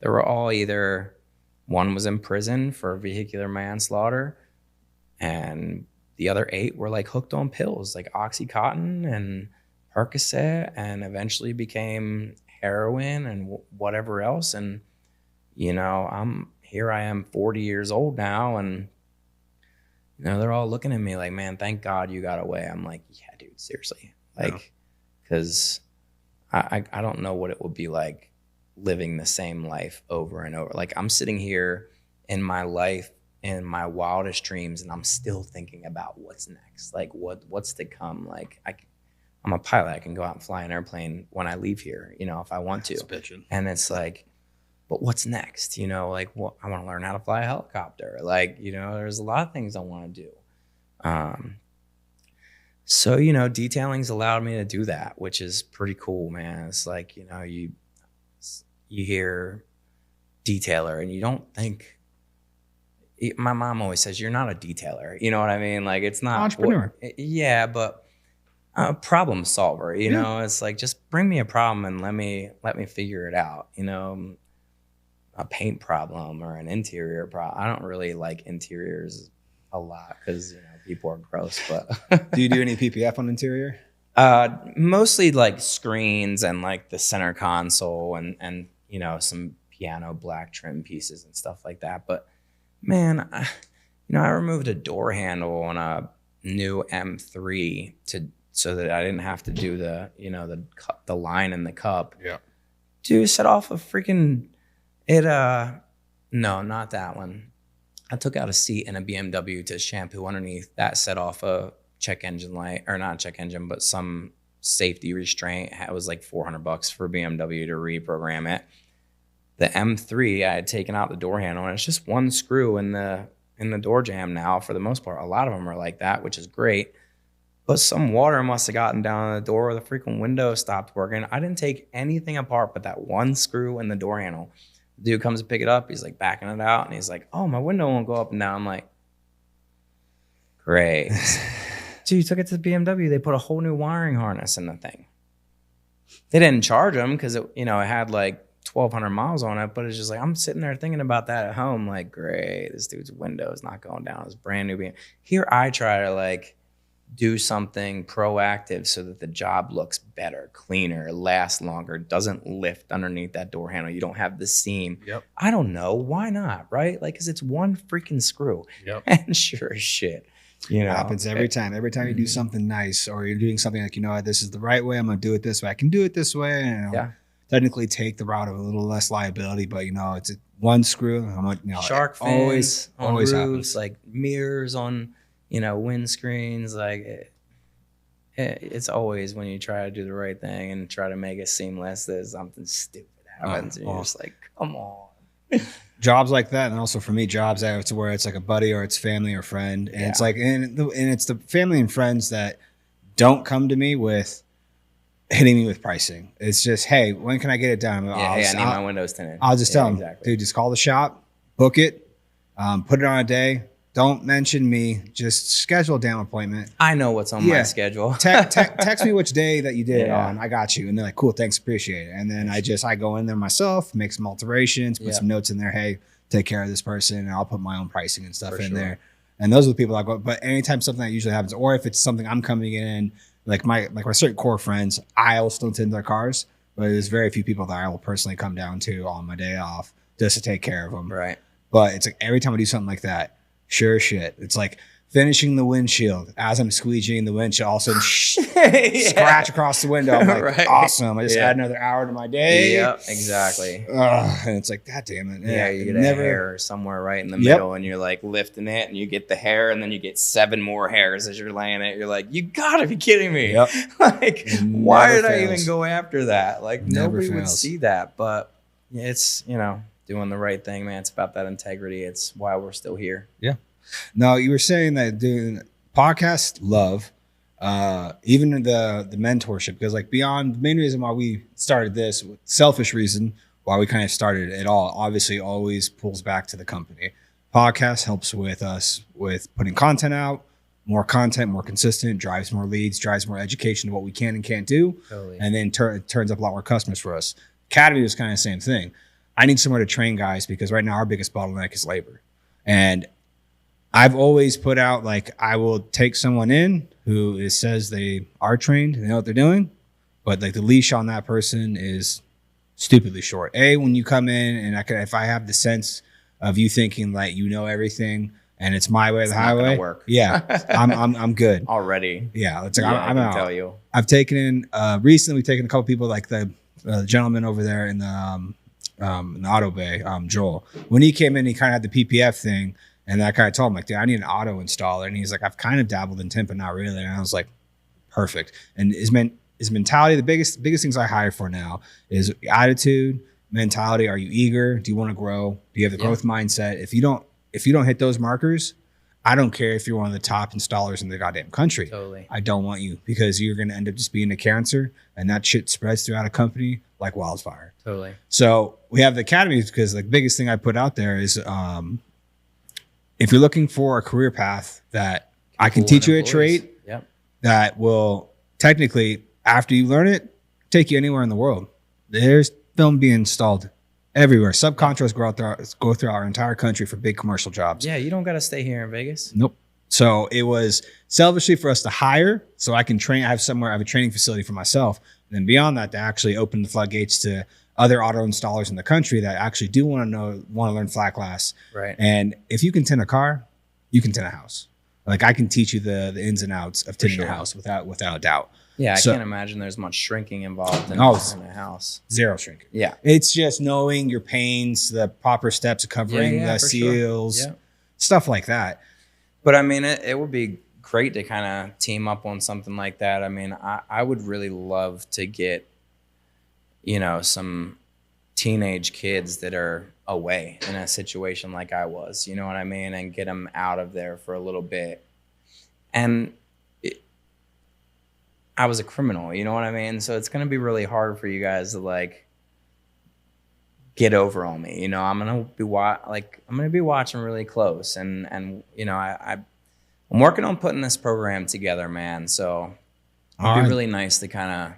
they were all either, one was in prison for vehicular manslaughter, and the other 8 were like hooked on pills like Oxycontin and Percocet, and eventually became heroin and whatever else. And, you know, here I am 40 years old now, and, you know, they're all looking at me like, man, thank God you got away. I'm like, yeah, dude, seriously. Like, because I don't know what it would be like living the same life over and over. Like, I'm sitting here in my life, in my wildest dreams, and I'm still thinking about what's next. Like, what's to come. Like, I'm a pilot. I can go out and fly an airplane when I leave here, you know, if I want to. And it's like, but what's next? You know, like, well, I want to learn how to fly a helicopter. Like, you know, there's a lot of things I want to do. So, you know, detailing's allowed me to do that, which is pretty cool, man. It's like, you know, you hear detailer and you don't think, my mom always says, you're not a detailer. You know what I mean? Like, it's not Entrepreneur. Yeah, but a problem solver, you know, it's like, just bring me a problem and let me figure it out. You know, a paint problem or an interior problem. I don't really like interiors a lot because, you know, people are gross, but Do you do any PPF on interior? Mostly like screens and like the center console and you know, some piano black trim pieces and stuff like that. But man, you know, I removed a door handle on a new M3 so that I didn't have to do the, you know, the line in the cup. Yeah. Dude, set off a freaking no, not that one. I took out a seat in a BMW to shampoo underneath. That set off a check engine light, or not check engine, but some safety restraint. It was like $400 for BMW to reprogram it. The M3, I had taken out the door handle, and it's just one screw in the door jamb now. For the most part, a lot of them are like that, which is great. But some water must have gotten down the door, or the freaking window stopped working. I didn't take anything apart but that one screw in the door handle. The dude comes to pick it up. He's like backing it out, and he's like, "Oh, my window won't go up and down." I'm like, "Great." Dude, you took it to the BMW. They put a whole new wiring harness in the thing. They didn't charge him because it, you know, it had like 1,200 miles on it. But it's just like, I'm sitting there thinking about that at home. Like, great, this dude's window is not going down. It's brand new. Here, I try to like do something proactive so that the job looks better, cleaner, lasts longer, doesn't lift underneath that door handle. You don't have the seam. Yep. I don't know. Why not? Right? Like, because it's one freaking screw. Yep. And sure as shit. You know, It happens every time. Every time you do something nice, or you're doing something like, you know, this is the right way. I'm going to do it this way. I can do it this way. And Yeah. technically take the route of a little less liability, but you know, it's one screw. I'm like, you know, Shark fins on always roofs, happens. like mirrors on, you know, windscreens. Like it's always, when you try to do the right thing and try to make it seamless, there's something stupid happens, and you're just like, come on. Jobs like that, and also for me, jobs that it's where it's like a buddy or it's family or friend, and it's like, and it's the family and friends that don't come to me with hitting me with pricing. It's just, hey, when can I get it done? I need my windows tinted. I'll just tell them, dude, just call the shop, book it, put it on a day. Don't mention me. Just schedule a damn appointment. I know what's on my schedule. Text me which day that you did it on. I got you. And they're like, cool, thanks, appreciate it. And then I go in there myself, make some alterations, put some notes in there. Hey, take care of this person. And I'll put my own pricing and stuff in there. And those are the people I go. But anytime something that usually happens, or if it's something I'm coming in, like my certain core friends, I'll still tend their cars. But there's very few people that I will personally come down to on my day off just to take care of them. Right. But it's like every time I do something like that, sure shit. It's like finishing the windshield as I'm squeegeeing the windshield, all of a sudden scratch across the window. I'm like, awesome. I just add another hour to my day. Yep, exactly. And it's like, God damn it. Yeah, you get a hair somewhere right in the middle, and you're like lifting it, and you get the hair, and then you get 7 more hairs as you're laying it. You're like, you gotta be kidding me. Yep. Like, why did I even go after that? Like, nobody would see that. But it's, you know, doing the right thing, man. It's about that integrity. It's why we're still here. Yeah. No, you were saying that doing podcast, love, even the mentorship, because like beyond the main reason why we started this, selfish reason why we kind of started it all, obviously always pulls back to the company. Podcast helps with us with putting content out, more content, more consistent, drives more leads, drives more education of what we can and can't do. Totally. And then turns up a lot more customers for us. Academy was kind of the same thing. I need somewhere to train guys because right now our biggest bottleneck is labor. And I've always put out, like, I will take someone in who says they are trained and they know what they're doing, but like the leash on that person is stupidly short. When you come in and if I have the sense of you thinking like you know everything and it's my way or the not gonna highway, work. yeah, I'm good. Already. Yeah, it's like Yeah, I'm I can out. tell you. I've taken in recently. We've taken a couple people like the gentleman over there in the auto bay, Joel. When he came in, he kind of had the PPF thing, and I kind of told him like, dude, I need an auto installer, and he's like, I've kind of dabbled in temp, but not really. And I was like, perfect. And his mentality, the biggest things I hire for now is attitude, mentality. Are you eager? Do you want to grow? Do you have the growth mindset? If you don't hit those markers, I don't care if you're one of the top installers in the goddamn country. Totally. I don't want you, because you're going to end up just being a cancer, and that shit spreads throughout a company like wildfire. Totally. So we have the academies, because the biggest thing I put out there is if you're looking for a career path that I can teach you a trade that will technically, after you learn it, take you anywhere in the world. There's film being installed everywhere. Subcontractors go through our entire country for big commercial jobs. Yeah, you don't got to stay here in Vegas. Nope. So it was selfishly for us to hire, so I can train. I have a training facility for myself. And then beyond that, to actually open the floodgates to other auto installers in the country that actually do want to learn flat glass. Right. And if you can tint a car, you can tint a house. Like, I can teach you the ins and outs of tinting a house without a doubt. Yeah, I can't imagine there's much shrinking involved in a house. Zero shrinking. Yeah. It's just knowing your panes, the proper steps of covering the seals, stuff like that. But I mean, it would be great to kind of team up on something like that. I mean, I would really love to get, some teenage kids that are away in a situation like I was, you know what I mean? And get them out of there for a little bit. And I was a criminal, you know what I mean? So it's going to be really hard for you guys to like get over on me. I'm going to be watching really close, and I'm working on putting this program together, man. So it'd be really nice to kind of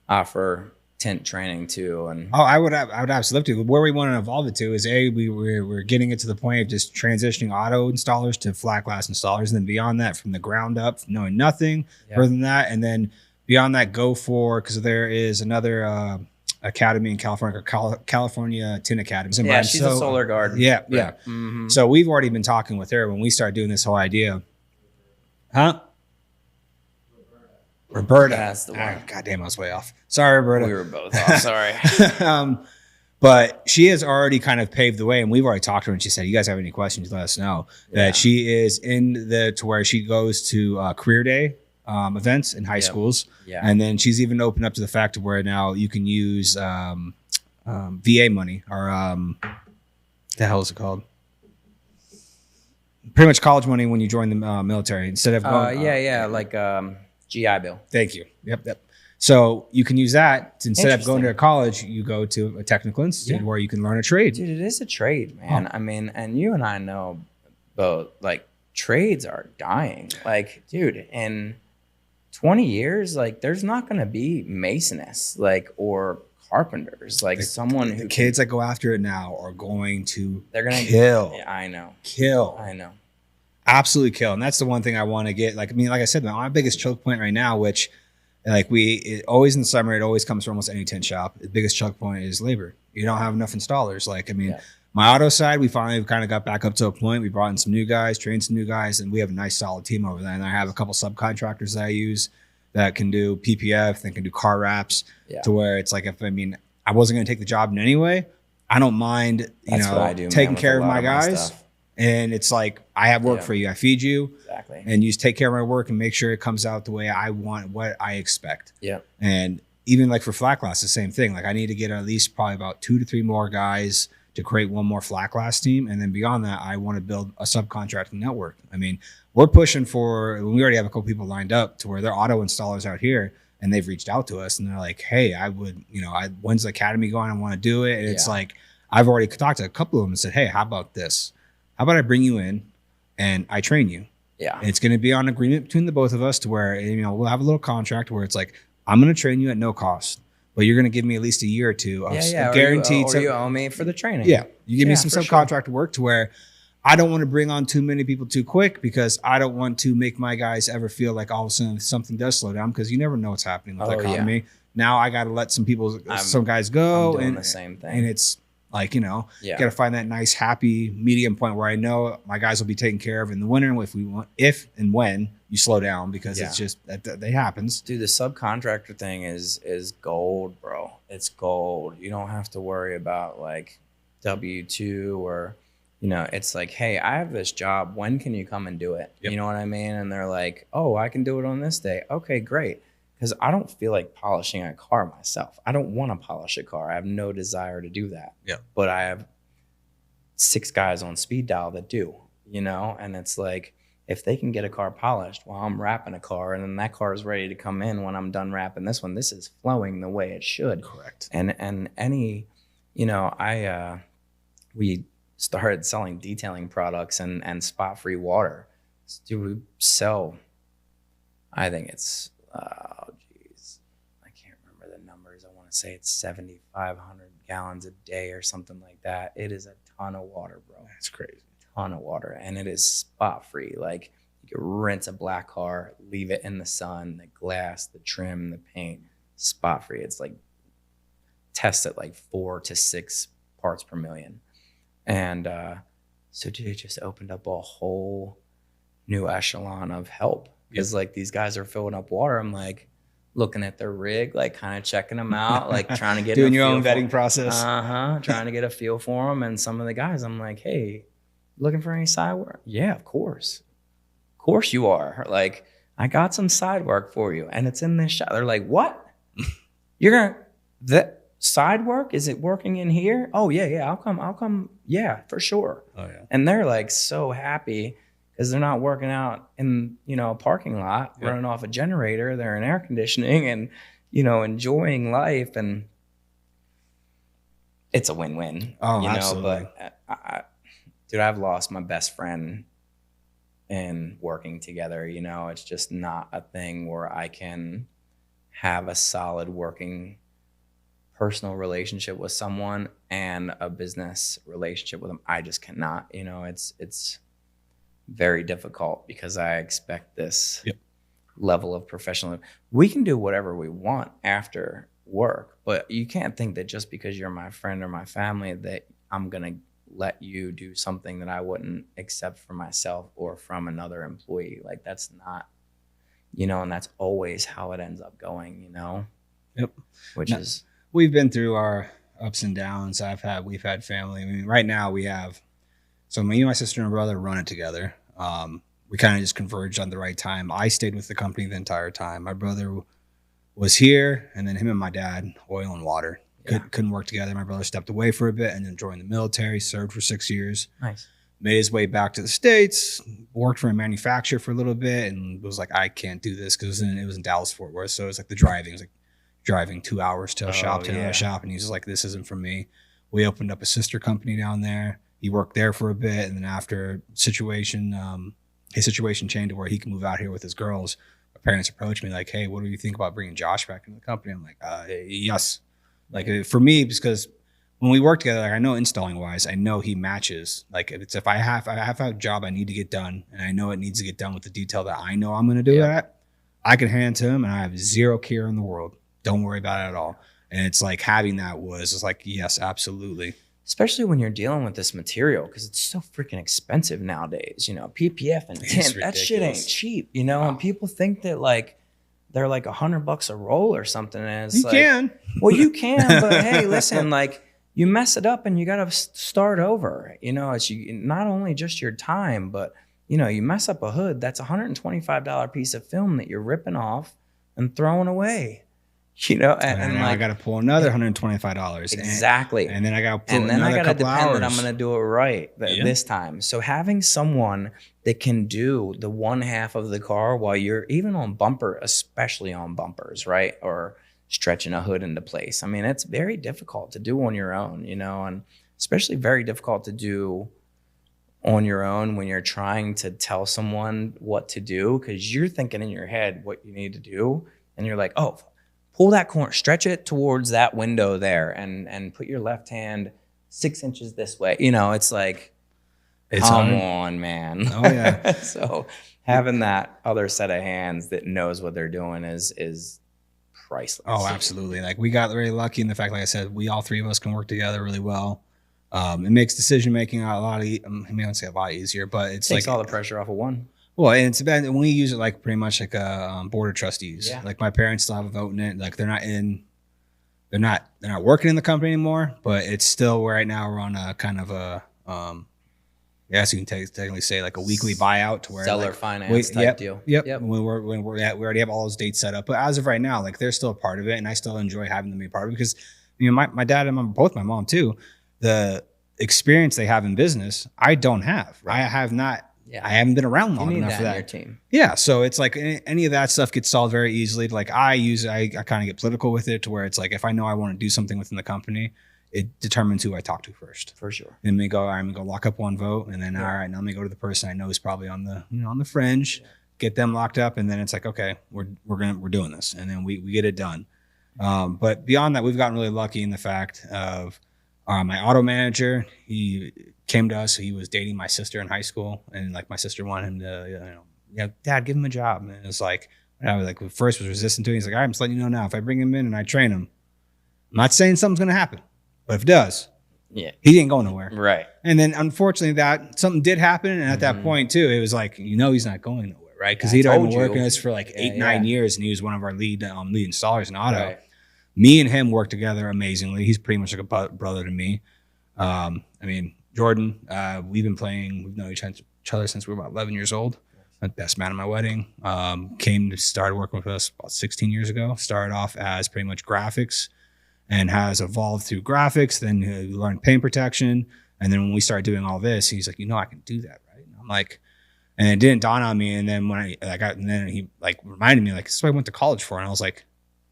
offer tint training too. And I would absolutely. Where we want to evolve it to is we're getting it to the point of just transitioning auto installers to flat glass installers, and then beyond that, from the ground up, knowing nothing further than that, and then beyond that, go for, because there is another academy in California, California Tint Academy. Yeah, she's a Solar Guard. Yeah. Mm-hmm. So we've already been talking with her when we started doing this whole idea. Huh? Roberta. That's the one. God damn, I was way off. Sorry, Roberta. We were both off. Sorry. But she has already kind of paved the way, and we've already talked to her, and she said, you guys have any questions, let us know. That she is to where she goes to career day events in high schools. Yeah. And then she's even opened up to the fact of where now you can use VA money, or the hell is it called? Pretty much college money when you join the military, instead of going, like GI Bill. Thank you. Yep. So you can use that instead of going to college, you go to a technical institute where you can learn a trade. Dude, it is a trade, man. I mean, and you and I know both, like, trades are dying. Like, dude, in 20 years, like, there's not going to be masonists, like, or carpenters, like someone who kids that go after it now are going to kill. Yeah, I know. Absolutely kill. And that's the one thing I want to get. Like, I mean, like I said, my biggest choke point right now, which always in the summer, it always comes from almost any tent shop. The biggest choke point is labor. You don't have enough installers. Like, I mean, my auto side, we finally kind of got back up to a point. We brought in some new guys, trained some new guys, and we have a nice solid team over there. And I have a couple subcontractors that I use that can do PPF, that can do car wraps, to where it's like, I wasn't going to take the job in any way. I don't mind, what I do, taking care of my guys. And it's like, I have work for you. I feed you. Exactly. And you take care of my work and make sure it comes out the way I want, what I expect. Yeah. And even like for flat glass, the same thing. Like, I need to get at least probably about 2 to 3 more guys to create one more flat glass team. And then beyond that, I want to build a subcontracting network. I mean, we're pushing for, we already have a couple people lined up to where they're auto installers out here, and they've reached out to us and they're like, hey, I would, when's the academy going? I want to do it. And it's like, I've already talked to a couple of them and said, hey, how about this? How about I bring you in and I train you? Yeah. And it's going to be on agreement between the both of us to where, we'll have a little contract where it's like, I'm going to train you at no cost, but you're going to give me at least a year or two of guaranteed. Or you owe me for the training. Yeah. You give me some subcontract work to where I don't want to bring on too many people too quick, because I don't want to make my guys ever feel like all of a sudden something does slow down, because you never know what's happening with the economy. Now I got to let some guys go. I'm doing the same thing. And it's Like, Yeah. got to find that nice, happy medium point where I know my guys will be taken care of in the winter. If and when you slow down, because it's just that happens. Dude, the subcontractor thing is gold, bro. It's gold. You don't have to worry about like W-2 or, it's like, hey, I have this job. When can you come and do it? Yep. You know what I mean? And they're like, oh, I can do it on this day. Okay, great. Because I don't feel like polishing a car myself. I don't want to polish a car. I have no desire to do that. Yeah. But I have 6 guys on speed dial that do, and it's like, if they can get a car polished while I'm wrapping a car, and then that car is ready to come in when I'm done wrapping this one, this is flowing the way it should. Correct. And any, we started selling detailing products and spot free water. Do we sell? I think it's I can't remember the numbers. I want to say it's 7,500 gallons a day or something like that. It is a ton of water, bro. That's crazy. Ton of water, and it is spot free. Like, you could rinse a black car, leave it in the sun, the glass, the trim, the paint, spot free. It's like test at like 4 to 6 parts per million. And so dude, it just opened up a whole new echelon of help, because like these guys are filling up water. I'm like looking at their rig, like kind of checking them out, like trying to get doing your own vetting process. Trying to get a feel for them. And some of the guys, I'm like, hey, looking for any side work? Yeah, of course you are. Like, I got some side work for you, and it's in this shop. They're like, what? That side work? Is it working in here? Oh yeah, I'll come. Yeah, for sure. Oh yeah. And they're like so happy because they're not working out in a parking lot, running off a generator. They're in air conditioning and enjoying life, and it's a win-win. Oh, absolutely. But dude, I've lost my best friend in working together. It's just not a thing where I can have a solid working personal relationship with someone and a business relationship with them. I just cannot. It's very difficult because I expect this level of professional. We can do whatever we want after work, but you can't think that just because you're my friend or my family that I'm gonna let you do something that I wouldn't accept for myself or from another employee. Like, that's not, and that's always how it ends up going, Yep. Which is, we've been through our ups and downs. We've had family. I mean, right now so me and my sister and brother run it together. We kind of just converged on the right time. I stayed with the company the entire time. My brother was here, and then him and my dad, oil and water. Couldn't work together. My brother stepped away for a bit and then joined the military, served for 6 years. Nice. Made his way back to the States, worked for a manufacturer for a little bit, and was like, I can't do this, because it was in Dallas, Fort Worth. So it was like the driving. It was like driving 2 hours to a shop, to another shop. And he's just like, this isn't for me. We opened up a sister company down there. He worked there for a bit. And then after his situation changed to where he can move out here with his girls, my parents approached me like, hey, what do you think about bringing Josh back into the company? I'm like, yes. Like, for me, because when we work together, like, I know installing wise, I know he matches. Like, if I have a job I need to get done, and I know it needs to get done with the detail that I know I'm going to do that, I can hand it to him, and I have zero care in the world. Don't worry about it at all. And it's like, having that it's like, yes, absolutely. Especially when you're dealing with this material, because it's so freaking expensive nowadays. PPF and tint, that shit ain't cheap. And people think that like they're like $100 a roll or something. And it's well, you can, but hey, listen, like, you mess it up and you got to start over. It's not only just your time, but you mess up a hood, that's $125 piece of film that you're ripping off and throwing away. And like, I got to pull another $125. Exactly. And then I got to pull another couple hours. And then I got to depend that I'm going to do it right this time. So having someone that can do the one half of the car while you're even on bumper, especially on bumpers, right? Or stretching a hood into place. I mean, it's very difficult to do on your own, and especially very difficult to do on your own when you're trying to tell someone what to do, because you're thinking in your head what you need to do. And you're like, oh, pull that corner, stretch it towards that window there, and put your left hand 6 inches this way. It's like, come on, man. Oh yeah. So having that other set of hands that knows what they're doing is priceless. Oh, absolutely. Like, we got very lucky in the fact, like I said, we all three of us can work together really well. It makes decision making a lot. I mean, I would say a lot easier, but it's Takes like all the pressure off of one. well, and it's about when we use it like pretty much like a board of trustees. Yeah. Like my parents still have a vote in it. Like they're not working in the company anymore, but it's still right now we're on a kind of a yeah, so you can technically say like a weekly buyout to where Seller like, finance type yep, deal. Yep. When we're at, we already have all those dates set up. But as of right now, like they're still a part of it, and I still enjoy having them be a part of it because my dad and both my mom too, the experience they have in business, I don't have. Right. I have not. Yeah. I haven't been around long enough for that. Your team. Yeah, so it's like any of that stuff gets solved very easily. Like I kind of get political with it to where it's like if I know I want to do something within the company, it determines who I talk to first. For sure. And we go, I'm gonna go lock up one vote, and then all right, now let me go to the person I know is probably on the on the fringe, get them locked up, and then it's like okay, we're doing this, and then we get it done. But beyond that, we've gotten really lucky in the fact of my auto manager. He came to us. He was dating my sister in high school, and like my sister wanted him to, Dad, give him a job. And it was like I was like first was resistant to it. He's like, all right, I'm just letting you know now. If I bring him in and I train him, I'm not saying something's gonna happen. But if it does, he didn't go nowhere. Right. And then unfortunately that something did happen. And at that point too, it was like, he's not going nowhere, right? Because he'd already been working with us for like 9 years, and he was one of our lead installers in auto. Right. Me and him worked together amazingly. He's pretty much like a brother to me. I mean, Jordan, we've known each other since we were about 11 years old. The best man at my wedding. Started working with us about 16 years ago. Started off as pretty much graphics, and has evolved through graphics. Then he learned paint protection. And then when we started doing all this, he's like, I can do that, right? And I'm like, and it didn't dawn on me. And then then he like reminded me, like, this is what I went to college for. And I was like,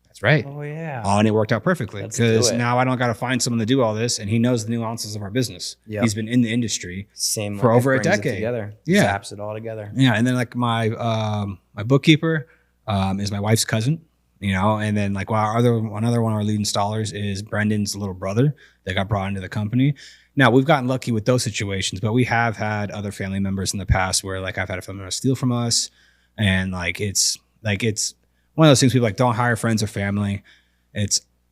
that's right. Oh yeah. And it worked out perfectly because now I don't got to find someone to do all this. And he knows the nuances of our business. Yep. He's been in the industry for over a decade. Together. Yeah. Zaps it all together. Yeah. And then like my bookkeeper is my wife's cousin. And then like another one of our lead installers is Brendan's little brother that got brought into the company. Now we've gotten lucky with those situations, but we have had other family members in the past where like I've had a family member steal from us, and it's one of those things people like don't hire friends or family.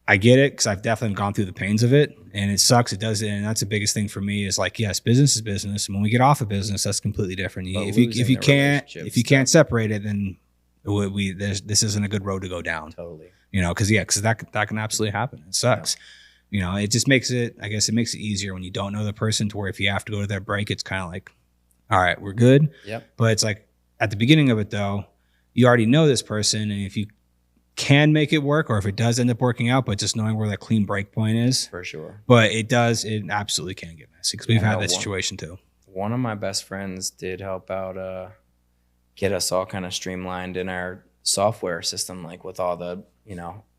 I get it because I've definitely gone through the pains of it, and it sucks. It does, and that's the biggest thing for me is like, yes, business is business, and when we get off of business, that's completely different. If you can't separate it, then this isn't a good road to go down. Totally. Because that can absolutely happen. It sucks. Yeah. It just makes it easier when you don't know the person, to where if you have to go to their break, it's kind of like, all right, we're good. Yep. But it's like at the beginning of it though, you already know this person, and if you can make it work, or if it does end up working out, but just knowing where that clean break point is. For sure. But it absolutely can get messy, because we've had that situation too. One of my best friends did help out get us all kind of streamlined in our software system, like with all the,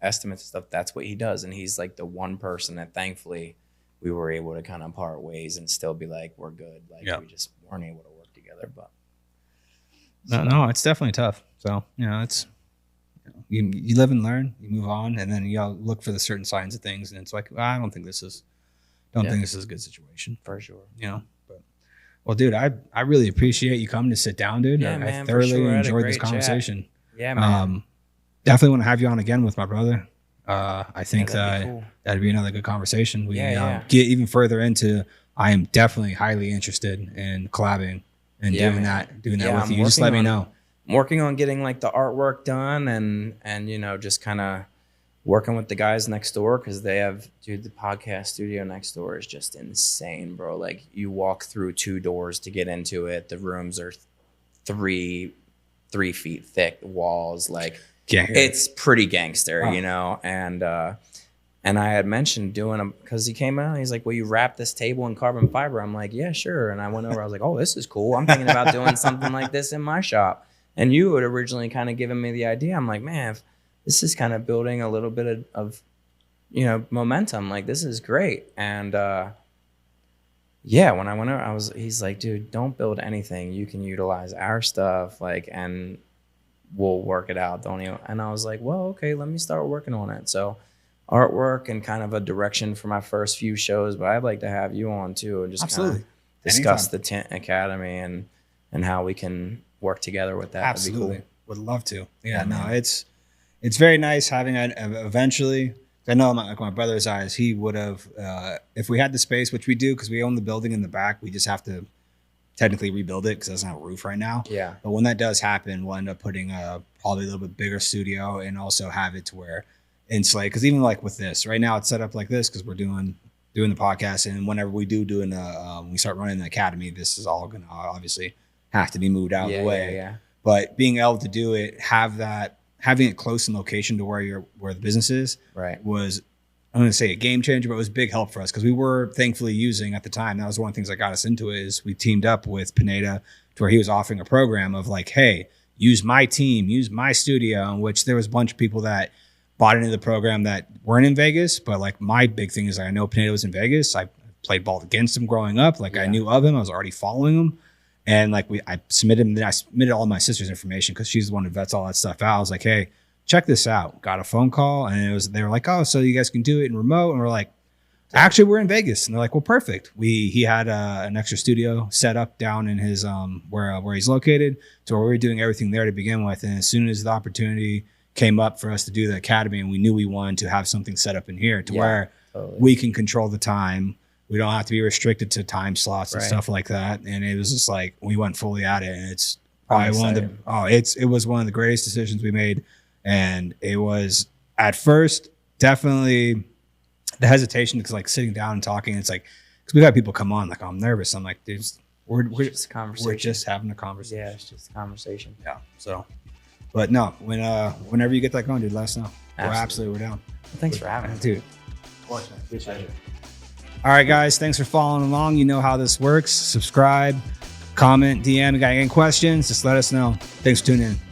estimates and stuff. That's what he does. And he's like the one person that thankfully we were able to kind of part ways and still be like, we're good. Like we just weren't able to work together, but. No, it's definitely tough. So, it's, you live and learn, you move on, and then you look for the certain signs of things. And it's like, I don't think this is a good situation. For sure. But well, dude, I really appreciate you coming to sit down, dude. Yeah, I thoroughly enjoyed this conversation. Chat. Yeah, man. Definitely want to have you on again with my brother. I think that'd be another good conversation. We get even further into. I am definitely highly interested in collabing and doing that with you. Just let me know. I'm working on getting like the artwork done and just kind of working with the guys next door, because they have, the podcast studio next door is just insane, bro. Like you walk through 2 doors to get into it. The rooms are 3 feet thick walls. Like it's pretty gangster, and I had mentioned doing them because he came out and he's like, will you wrap this table in carbon fiber? I'm like, yeah, sure. And I went over, I was like, oh, this is cool. I'm thinking about doing something like this in my shop. And you had originally kind of given me the idea. I'm like, man, this is kind of building a little bit of momentum. Like, this is great. And when I went over, he's like, dude, don't build anything. You can utilize our stuff, and we'll work it out, don't you? And I was like, well, okay, let me start working on it. So artwork and kind of a direction for my first few shows, but I'd like to have you on too, and just kind of discuss the Tint Academy and how we can work together with that. Absolutely. Would love to. Yeah, no, it's very nice having eventually, I know my brother's eyes, he would have, if we had the space, which we do, because we own the building in the back, we just have to technically rebuild it because it doesn't have a roof right now. Yeah. But when that does happen, we'll end up putting a probably a little bit bigger studio and also have it to where insulate. Because even like with this, right now it's set up like this because we're doing the podcast, and whenever we we start running the academy, this is all going to obviously have to be moved out of the way. Yeah. But being able to do it, having it close in location to where the business is, Right. was, I'm going to say a game changer, but it was a big help for us because we were thankfully using at the time. That was one of the things that got us into it. Is we teamed up with Pineda to where he was offering a program of like, hey, use my team, use my studio, in which there was a bunch of people that bought into the program that weren't in Vegas. But like my big thing is like, I know Pineda was in Vegas. I played ball against him growing up. Like I knew of him. I was already following him. And like I submitted all my sister's information because she's the one who vets all that stuff out. I was like, hey, check this out. Got a phone call and they were like, oh, so you guys can do it in remote. And we're like, actually, we're in Vegas. And they're like, well, perfect. He had an extra studio set up down in his where he's located. So we were doing everything there to begin with. And as soon as the opportunity came up for us to do the academy, and we knew we wanted to have something set up in here to where we can control the time. We don't have to be restricted to time slots and stuff like that. And it was just like, we went fully at it. And it's probably it was one of the greatest decisions we made. And it was at first definitely the hesitation because like sitting down and talking, it's like, because we got people come on, like, I'm nervous. I'm like, dude, we're just having a conversation. Yeah, it's just a conversation. Yeah. So, but no, whenever you get that going, dude, let us know. We're down. Well, thanks for having me, dude. Appreciate it. All right, guys. Thanks for following along. You know how this works. Subscribe, comment, DM. You got any questions? Just let us know. Thanks for tuning in.